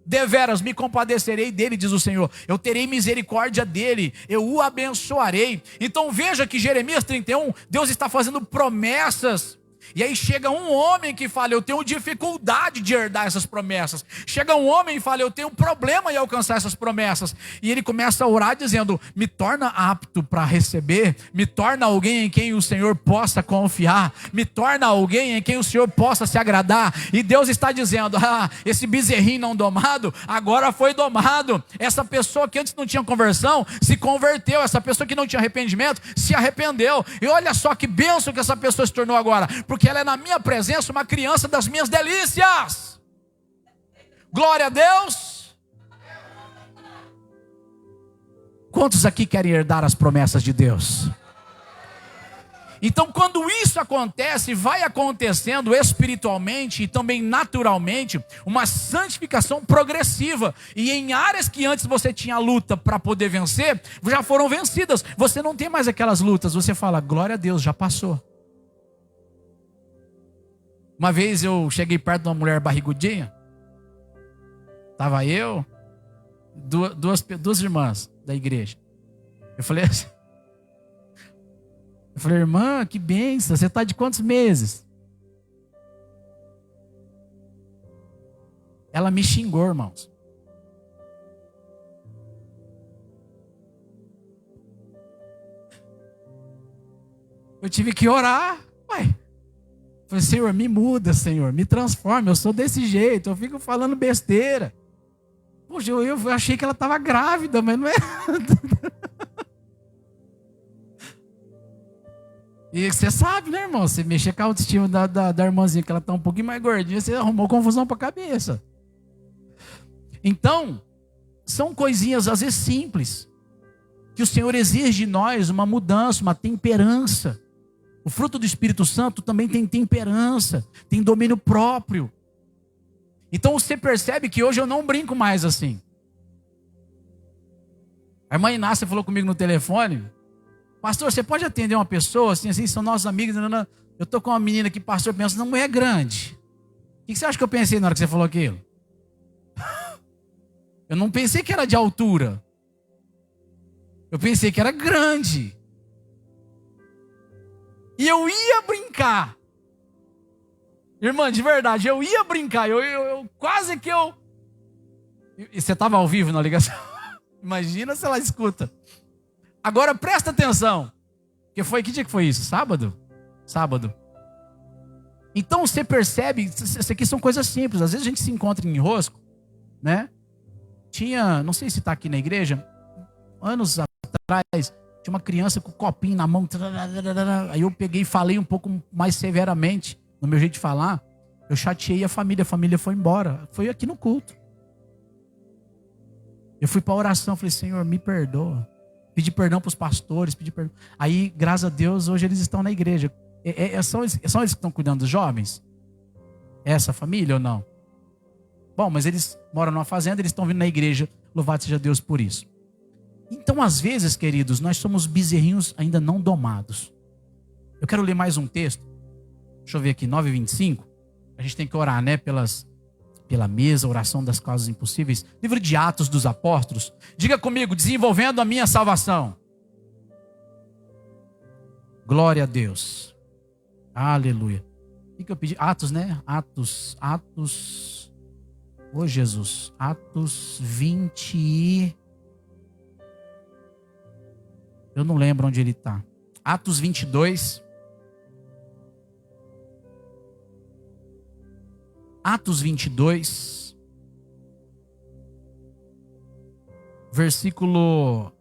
Deveras me compadecerei dele, diz o Senhor. Eu terei misericórdia dele, eu o abençoarei. Então veja que Jeremias 31, Deus está fazendo promessas. E aí chega um homem que fala, eu tenho dificuldade de herdar essas promessas. Chega um homem e fala, eu tenho problema em alcançar essas promessas. E ele começa a orar dizendo, me torna apto para receber, me torna alguém em quem o Senhor possa confiar, me torna alguém em quem o Senhor possa se agradar. E Deus está dizendo, esse bezerrinho não domado, agora foi domado. Essa pessoa que antes não tinha conversão, se converteu. Essa pessoa que não tinha arrependimento, se arrependeu. E olha só que bênção que essa pessoa se tornou agora, porque ela é na minha presença uma criança das minhas delícias. Glória a Deus. Quantos aqui querem herdar as promessas de Deus? Então quando isso acontece, vai acontecendo espiritualmente e também naturalmente uma santificação progressiva. E em áreas que antes você tinha luta para poder vencer, já foram vencidas. Você não tem mais aquelas lutas, você fala, glória a Deus, já passou. Uma vez eu cheguei perto de uma mulher barrigudinha. Estava eu, duas irmãs da igreja. Eu falei assim, irmã, que bênção, você está de quantos meses? Ela me xingou, irmãos. Eu tive que orar, ué. Falei, Senhor, me muda, Senhor, me transforma, eu sou desse jeito, eu fico falando besteira. Poxa, eu achei que ela estava grávida, mas não é. E você sabe, né, irmão? Você mexer com a autoestima da irmãzinha, que ela está um pouquinho mais gordinha, você arrumou confusão para a cabeça. Então, são coisinhas às vezes simples, que o Senhor exige de nós uma mudança, uma temperança. O fruto do Espírito Santo também tem temperança, tem domínio próprio. Então você percebe que hoje eu não brinco mais assim. A irmã Inácia falou comigo no telefone: pastor, você pode atender uma pessoa assim, são nossos amigos. Não. Eu estou com uma menina que pastor pensa, não é grande. O que você acha que eu pensei na hora que você falou aquilo? Eu não pensei que era de altura. Eu pensei que era grande. E eu ia brincar. Irmã, de verdade, eu ia brincar. Eu quase que eu... E você estava ao vivo na ligação? Imagina se ela escuta. Agora presta atenção. Que dia que foi isso? Sábado? Sábado. Então você percebe, isso aqui são coisas simples. Às vezes a gente se encontra em enrosco, né? Não sei se está aqui na igreja, anos atrás, tinha uma criança com o copinho na mão. Aí eu peguei e falei um pouco mais severamente, no meu jeito de falar. Eu chateei a família foi embora. Foi aqui no culto. Eu fui para a oração, falei: Senhor, me perdoa. Pedi perdão para os pastores, pedi perdão. Aí, graças a Deus, hoje eles estão na igreja. São eles que estão cuidando dos jovens? Essa família ou não? Bom, mas eles moram numa fazenda, eles estão vindo na igreja. Louvado seja Deus por isso. Então, às vezes, queridos, nós somos bezerrinhos ainda não domados. Eu quero ler mais um texto. Deixa eu ver aqui, 9:25. A gente tem que orar, né? Pela mesa, oração das causas impossíveis. Livro de Atos dos Apóstolos. Diga comigo: desenvolvendo a minha salvação. Glória a Deus. Aleluia. O que eu pedi? Atos, né? Atos. Ô Jesus. Atos 20. Eu não lembro onde ele está. Atos 22. Atos 22. Versículo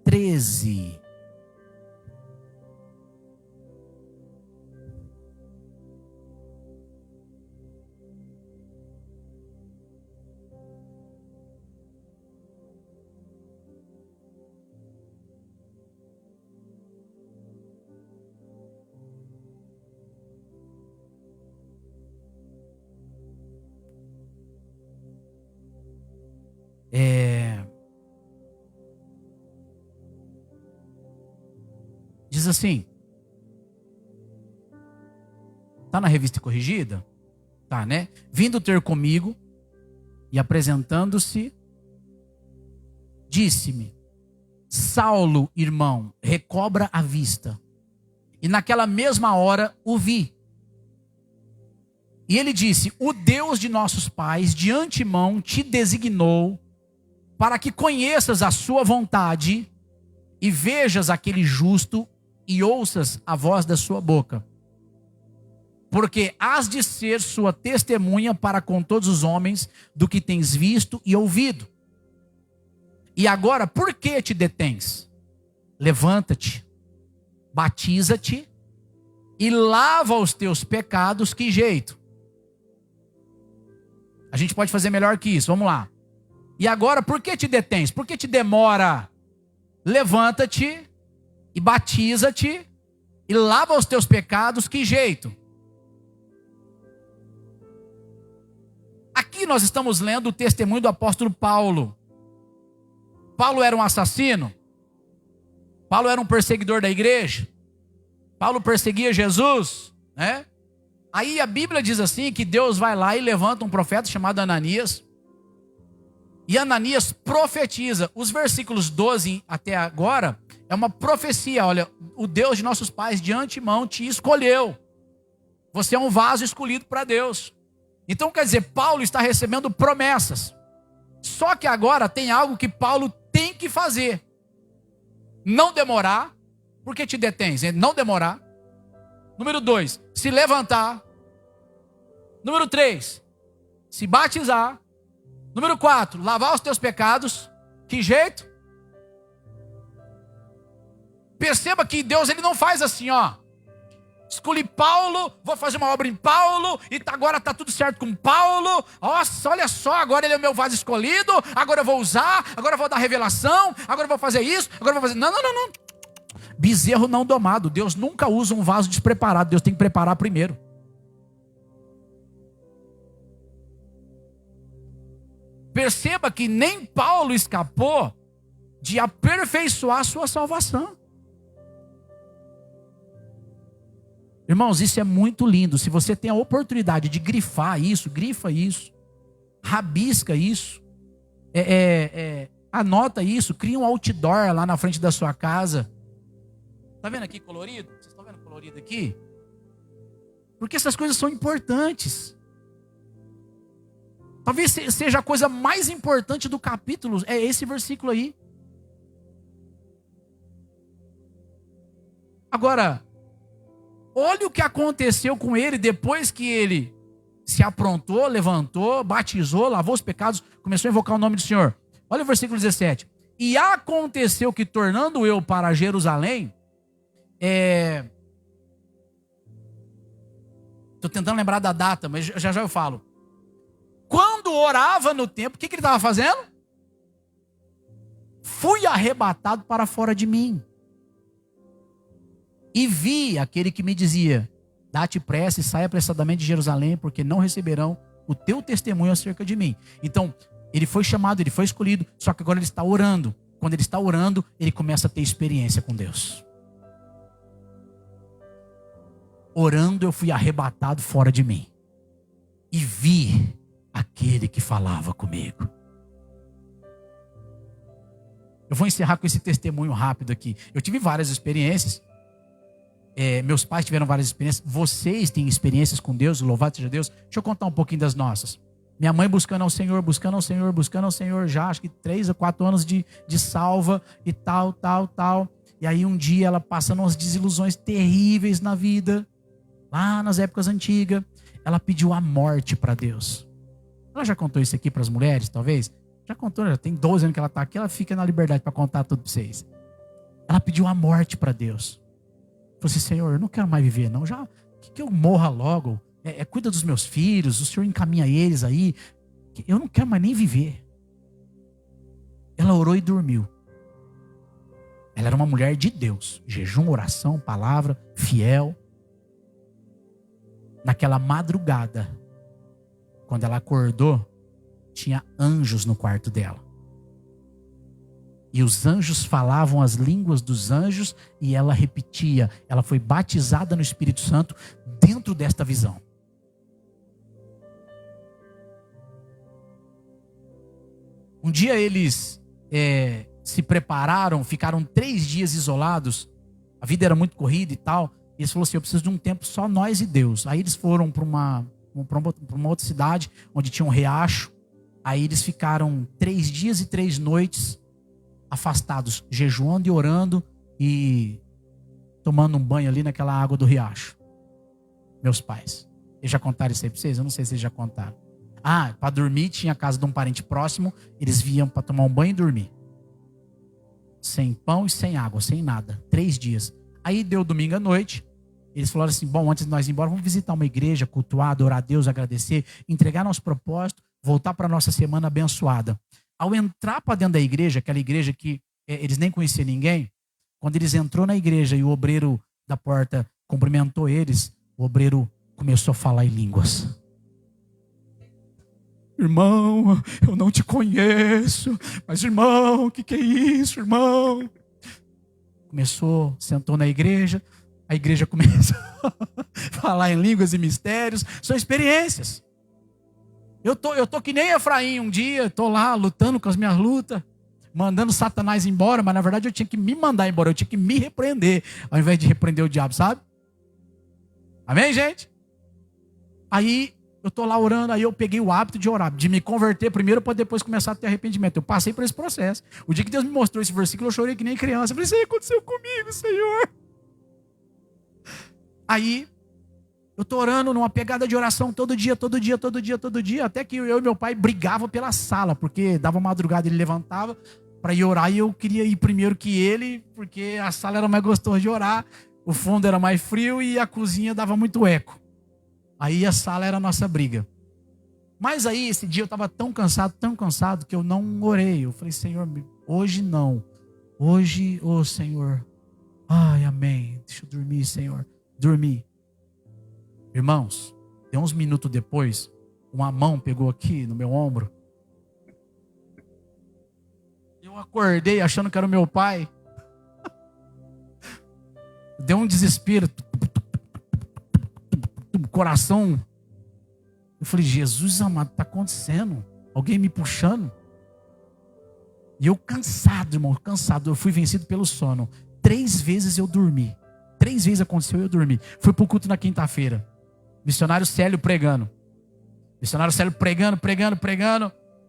13. Diz assim. Está na revista corrigida? Tá, né? Vindo ter comigo e apresentando-se, disse-me: Saulo, irmão, recobra a vista. E naquela mesma hora o vi. E ele disse: o Deus de nossos pais de antemão te designou para que conheças a sua vontade e vejas aquele justo e ouças a voz da sua boca. Porque hás de ser sua testemunha para com todos os homens do que tens visto e ouvido. E agora, por que te detens? Levanta-te, batiza-te e lava os teus pecados. Que jeito? A gente pode fazer melhor que isso, vamos lá. E agora, por que te detens? Por que te demora? Levanta-te e batiza-te e lava os teus pecados. Que jeito? Aqui nós estamos lendo o testemunho do apóstolo Paulo. Paulo era um assassino? Paulo era um perseguidor da igreja? Paulo perseguia Jesus, né? Aí a Bíblia diz assim, que Deus vai lá e levanta um profeta chamado Ananias. E Ananias profetiza. Os versículos 12 até agora é uma profecia. Olha, o Deus de nossos pais de antemão te escolheu. Você é um vaso escolhido para Deus. Então quer dizer, Paulo está recebendo promessas. Só que agora tem algo que Paulo tem que fazer. Não demorar. Por que te detens? Não demorar. Número 2, se levantar. Número 3, se batizar. Número 4, lavar os teus pecados. Que jeito? Perceba que Deus ele não faz assim, ó. Escolhi Paulo, vou fazer uma obra em Paulo, e agora está tudo certo com Paulo. Nossa, olha só, agora ele é o meu vaso escolhido, agora eu vou usar, agora eu vou dar revelação, agora eu vou fazer isso, agora eu vou fazer... Não, não, não, não. Bezerro não domado. Deus nunca usa um vaso despreparado, Deus tem que preparar primeiro. Perceba que nem Paulo escapou de aperfeiçoar a sua salvação. Irmãos, isso é muito lindo. Se você tem a oportunidade de grifar isso, grifa isso, rabisca isso, anota isso, cria um outdoor lá na frente da sua casa. Está vendo aqui colorido? Vocês estão vendo colorido aqui? Porque essas coisas são importantes. Talvez seja a coisa mais importante do capítulo, é esse versículo aí. Agora, olha o que aconteceu com ele depois que ele se aprontou, levantou, batizou, lavou os pecados, começou a invocar o nome do Senhor. Olha o versículo 17. E aconteceu que, tornando eu para Jerusalém, estou tentando lembrar da data, mas já eu falo. Quando orava no templo, o que ele estava fazendo? Fui arrebatado para fora de mim. E vi aquele que me dizia: dá-te pressa e saia apressadamente de Jerusalém, porque não receberão o teu testemunho acerca de mim. Então, ele foi chamado, ele foi escolhido, só que agora ele está orando. Quando ele está orando, ele começa a ter experiência com Deus. Orando, eu fui arrebatado fora de mim. E vi aquele que falava comigo. Eu vou encerrar com esse testemunho rápido aqui. Eu tive várias experiências. Meus pais tiveram várias experiências. Vocês têm experiências com Deus, louvado seja Deus. Deixa eu contar um pouquinho das nossas. Minha mãe buscando ao Senhor, buscando ao Senhor, buscando ao Senhor, já acho que 3 ou 4 anos de salva e tal. E aí um dia ela passando umas desilusões terríveis na vida, lá nas épocas antigas, ela pediu a morte para Deus. Ela já contou isso aqui para as mulheres, talvez? Já contou, já tem 12 anos que ela está aqui, ela fica na liberdade para contar tudo para vocês. Ela pediu a morte para Deus. Falou assim: Senhor, eu não quero mais viver não, já que eu morra logo, cuida dos meus filhos, o Senhor encaminha eles aí, eu não quero mais nem viver. Ela orou e dormiu. Ela era uma mulher de Deus, jejum, oração, palavra, fiel. Naquela madrugada, quando ela acordou, tinha anjos no quarto dela. E os anjos falavam as línguas dos anjos e ela repetia. Ela foi batizada no Espírito Santo dentro desta visão. Um dia eles se prepararam, ficaram 3 dias isolados. A vida era muito corrida e tal. E eles falaram assim: eu preciso de um tempo só nós e Deus. Aí eles foram para uma outra cidade, onde tinha um riacho. Aí eles ficaram 3 dias e 3 noites afastados, jejuando e orando e tomando um banho ali naquela água do riacho. Meus pais. Eles já contaram isso aí para vocês? Eu não sei se eles já contaram. Para dormir tinha a casa de um parente próximo. Eles vinham para tomar um banho e dormir. Sem pão e sem água, sem nada. 3 dias. Aí deu domingo à noite. Eles falaram assim: bom, antes de nós ir embora, vamos visitar uma igreja, cultuar, adorar a Deus, agradecer, entregar nosso propósito, voltar para a nossa semana abençoada. Ao entrar para dentro da igreja, aquela igreja que eles nem conheciam ninguém, quando eles entrou na igreja e o obreiro da porta cumprimentou eles, o obreiro começou a falar em línguas. Irmão, eu não te conheço, mas irmão, o que é isso, irmão? Começou, sentou na igreja, a igreja começou a falar em línguas e mistérios. São experiências. Eu tô que nem Efraim um dia, tô lá lutando com as minhas lutas, mandando Satanás embora, mas na verdade eu tinha que me mandar embora, eu tinha que me repreender, ao invés de repreender o diabo, sabe? Amém, gente? Aí eu tô lá orando, aí eu peguei o hábito de orar, de me converter primeiro para depois começar a ter arrependimento. Eu passei por esse processo. O dia que Deus me mostrou esse versículo, eu chorei que nem criança. Eu falei: isso aí aconteceu comigo, Senhor. Aí eu tô orando numa pegada de oração todo dia, até que eu e meu pai brigavam pela sala, porque dava madrugada, ele levantava para ir orar e eu queria ir primeiro que ele, porque a sala era mais gostosa de orar. o fundo era mais frio e a cozinha dava muito eco. Aí a sala era a nossa briga. Mas aí esse dia eu estava tão cansado que eu não orei. Eu falei, Senhor, hoje não. Hoje, ô Senhor, ai, amém. Deixa eu dormir, Senhor. Dormi. Irmãos, deu uns minutos depois, uma mão pegou aqui no meu ombro. Eu acordei achando que era o meu pai. Deu um desespero. Coração. Eu falei, Jesus amado, está acontecendo? Alguém me puxando? E eu cansado, irmão, cansado. Eu fui vencido pelo sono. 3 vezes eu dormi. 3 vezes aconteceu e eu dormi. Fui pro culto na quinta-feira. Missionário Célio pregando. Missionário Célio pregando.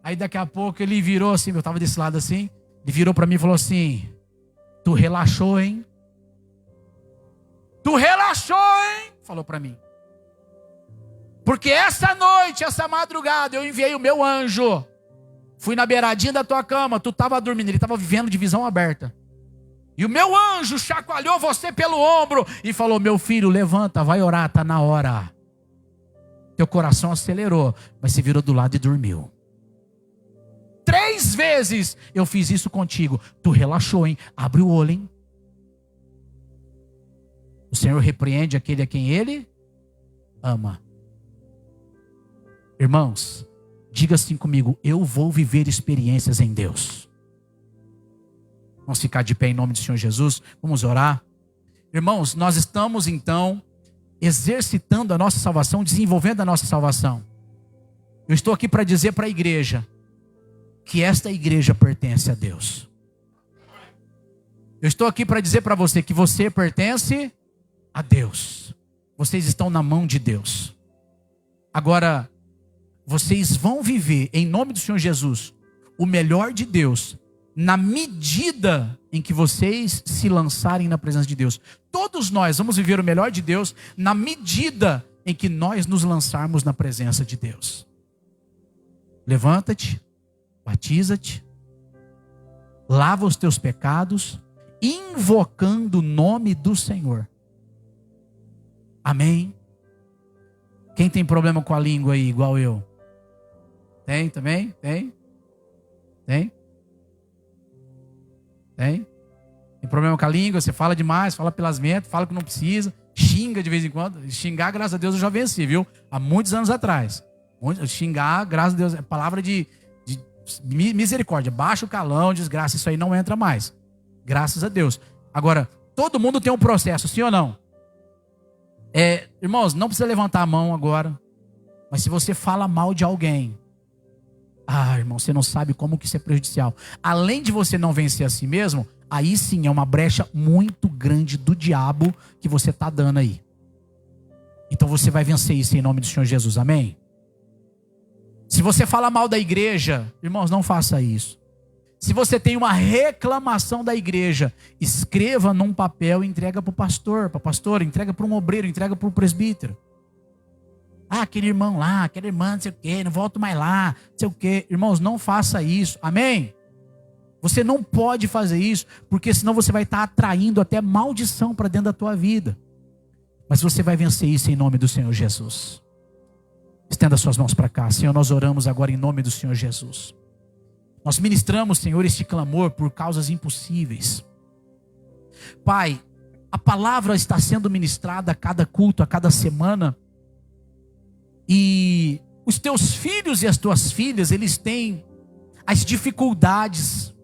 Aí daqui a pouco ele virou assim, eu tava desse lado assim. Ele virou para mim e falou assim, tu relaxou, hein? Tu relaxou, hein? Falou para mim. Porque essa noite, essa madrugada, eu enviei o meu anjo. Fui na beiradinha da tua cama, tu estava dormindo, ele estava vivendo de visão aberta. E o meu anjo chacoalhou você pelo ombro e falou, meu filho, levanta, vai orar, está na hora. Teu coração acelerou, mas você virou do lado e dormiu. 3 vezes eu fiz isso contigo. Tu relaxou, hein? Abre o olho, hein? O Senhor repreende aquele a quem Ele ama. Irmãos, diga assim comigo, eu vou viver experiências em Deus. Vamos ficar de pé em nome do Senhor Jesus, vamos orar. Irmãos, nós estamos então exercitando a nossa salvação, desenvolvendo a nossa salvação. Eu estou aqui para dizer para a igreja, que esta igreja pertence a Deus. Eu estou aqui para dizer para você que você pertence a Deus. Vocês estão na mão de Deus. Agora, vocês vão viver, em nome do Senhor Jesus, o melhor de Deus, na medida em que vocês se lançarem na presença de Deus. Todos nós vamos viver o melhor de Deus, na medida em que nós nos lançarmos na presença de Deus. Levanta-te, batiza-te, lava os teus pecados, invocando o nome do Senhor. Amém? Quem tem problema com a língua aí, igual eu? Tem também? Tem? Tem? Tem? Tem problema com a língua? Você fala demais, fala pelas mentas, fala que não precisa, xinga de vez em quando. Xingar, graças a Deus, eu já venci, viu? Há muitos anos atrás. Xingar, graças a Deus, é palavra de misericórdia. Baixa o calão, desgraça, isso aí não entra mais. Graças a Deus. Agora, todo mundo tem um processo, sim ou não? Irmãos, não precisa levantar a mão agora. Mas se você fala mal de alguém, irmão, você não sabe como que isso é prejudicial. Além de você não vencer a si mesmo, aí sim é uma brecha muito grande do diabo que você está dando aí. Então você vai vencer isso em nome do Senhor Jesus, amém? Se você fala mal da igreja, irmãos, não faça isso. Se você tem uma reclamação da igreja, escreva num papel e entrega para o pastor, para a pastora, entrega para um obreiro, entrega para o presbítero. Aquele irmão lá, aquela irmã, não sei o quê, não volto mais lá, não sei o quê. Irmãos, não faça isso, amém? Você não pode fazer isso, porque senão você vai estar atraindo até maldição para dentro da tua vida. Mas você vai vencer isso em nome do Senhor Jesus. Estenda suas mãos para cá. Senhor, nós oramos agora em nome do Senhor Jesus. Nós ministramos, Senhor, este clamor por causas impossíveis. Pai, a palavra está sendo ministrada a cada culto, a cada semana. E os teus filhos e as tuas filhas, eles têm as dificuldades,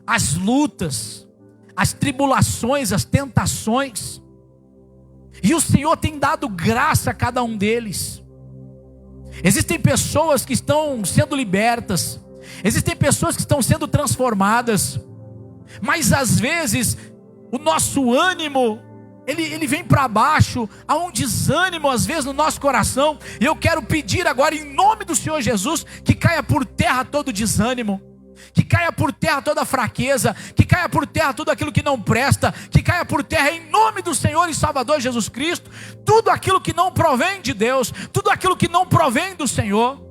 as lutas, as tribulações, as tentações. E o Senhor tem dado graça a cada um deles. Existem pessoas que estão sendo libertas. Existem pessoas que estão sendo transformadas. Mas às vezes o nosso ânimo ele vem para baixo. Há um desânimo às vezes no nosso coração. E eu quero pedir agora em nome do Senhor Jesus que caia por terra todo desânimo, que caia por terra toda fraqueza, que caia por terra tudo aquilo que não presta, que caia por terra em nome do Senhor e Salvador Jesus Cristo, tudo aquilo que não provém de Deus, tudo aquilo que não provém do Senhor.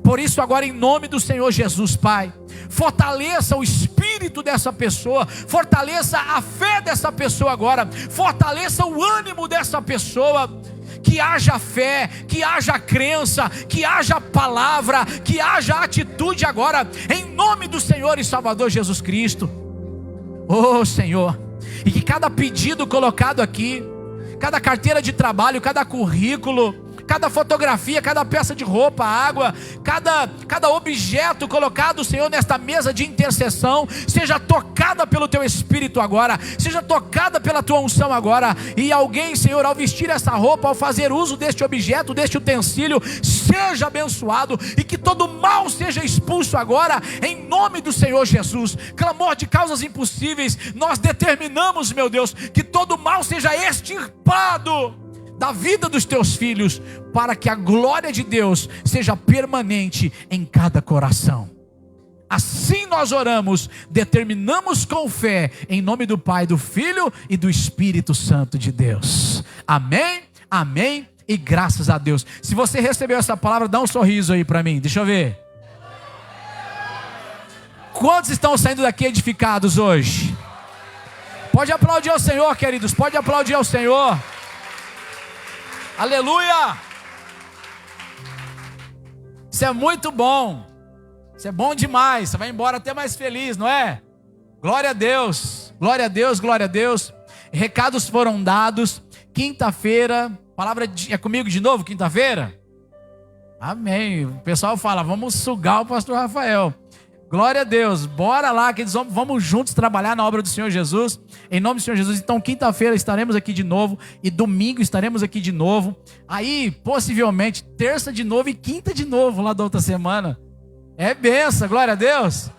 Por isso agora em nome do Senhor Jesus, Pai, Fortaleça o espírito dessa pessoa, fortaleça a fé dessa pessoa agora, fortaleça o ânimo dessa pessoa. Que haja fé, que haja crença, que haja palavra, que haja atitude agora, em nome do Senhor e Salvador Jesus Cristo. Oh Senhor, e que cada pedido colocado aqui, cada carteira de trabalho, cada currículo, cada fotografia, cada peça de roupa, água, cada objeto colocado, Senhor, nesta mesa de intercessão, seja tocada pelo Teu Espírito agora, seja tocada pela Tua unção agora, e alguém, Senhor, ao vestir essa roupa, ao fazer uso deste objeto, deste utensílio, seja abençoado, e que todo mal seja expulso agora, em nome do Senhor Jesus. Clamor de causas impossíveis, nós determinamos, meu Deus, que todo mal seja extirpado da vida dos teus filhos, para que a glória de Deus seja permanente em cada coração. Assim nós oramos, determinamos com fé, em nome do Pai, do Filho e do Espírito Santo de Deus. Amém, amém e graças a Deus. Se você recebeu essa palavra, dá um sorriso aí para mim, deixa eu ver. Quantos estão saindo daqui edificados hoje? Pode aplaudir ao Senhor, queridos, pode aplaudir ao Senhor. Aleluia! Isso é muito bom. Isso é bom demais. Você vai embora até mais feliz, não é? Glória a Deus. Glória a Deus, glória a Deus. Recados foram dados. Quinta-feira, palavra é comigo de novo, quinta-feira? Amém. O pessoal fala, vamos sugar o pastor Rafael. Glória a Deus, bora lá, que vamos juntos trabalhar na obra do Senhor Jesus, em nome do Senhor Jesus. Então quinta-feira estaremos aqui de novo, e domingo estaremos aqui de novo, aí possivelmente terça de novo e quinta de novo lá da outra semana. É benção, glória a Deus.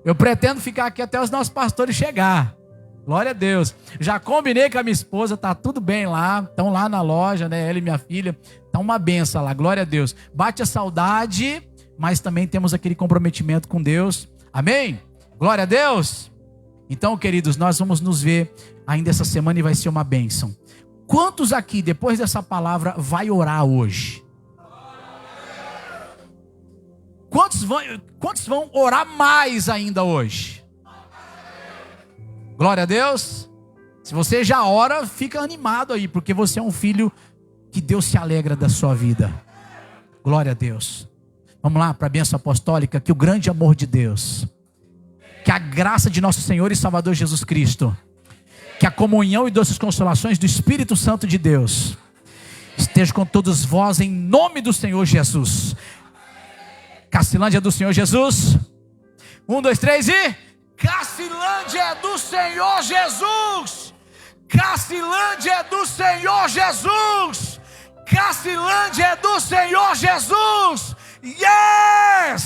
Eu pretendo ficar aqui até os nossos pastores chegar. Glória a Deus. Já combinei com a minha esposa, tá tudo bem lá, estão lá na loja, né, ela e minha filha, tá uma benção lá, glória a Deus. Bate a saudade, mas também temos aquele comprometimento com Deus. Amém? Glória a Deus. Então, queridos, nós vamos nos ver ainda essa semana e vai ser uma bênção. Quantos aqui, depois dessa palavra, vai orar hoje? Quantos vão orar mais ainda hoje? Glória a Deus. Se você já ora, fica animado aí, porque você é um filho que Deus se alegra da sua vida. Glória a Deus. Vamos lá para a bênção apostólica. Que o grande amor de Deus, que a graça de nosso Senhor e Salvador Jesus Cristo, que a comunhão e doces consolações do Espírito Santo de Deus esteja com todos vós em nome do Senhor Jesus. Cacilândia do Senhor Jesus. 1, 2, 3 e... Cacilândia é do Senhor Jesus. Cacilândia é do Senhor Jesus. Cacilândia é do Senhor Jesus. Yes!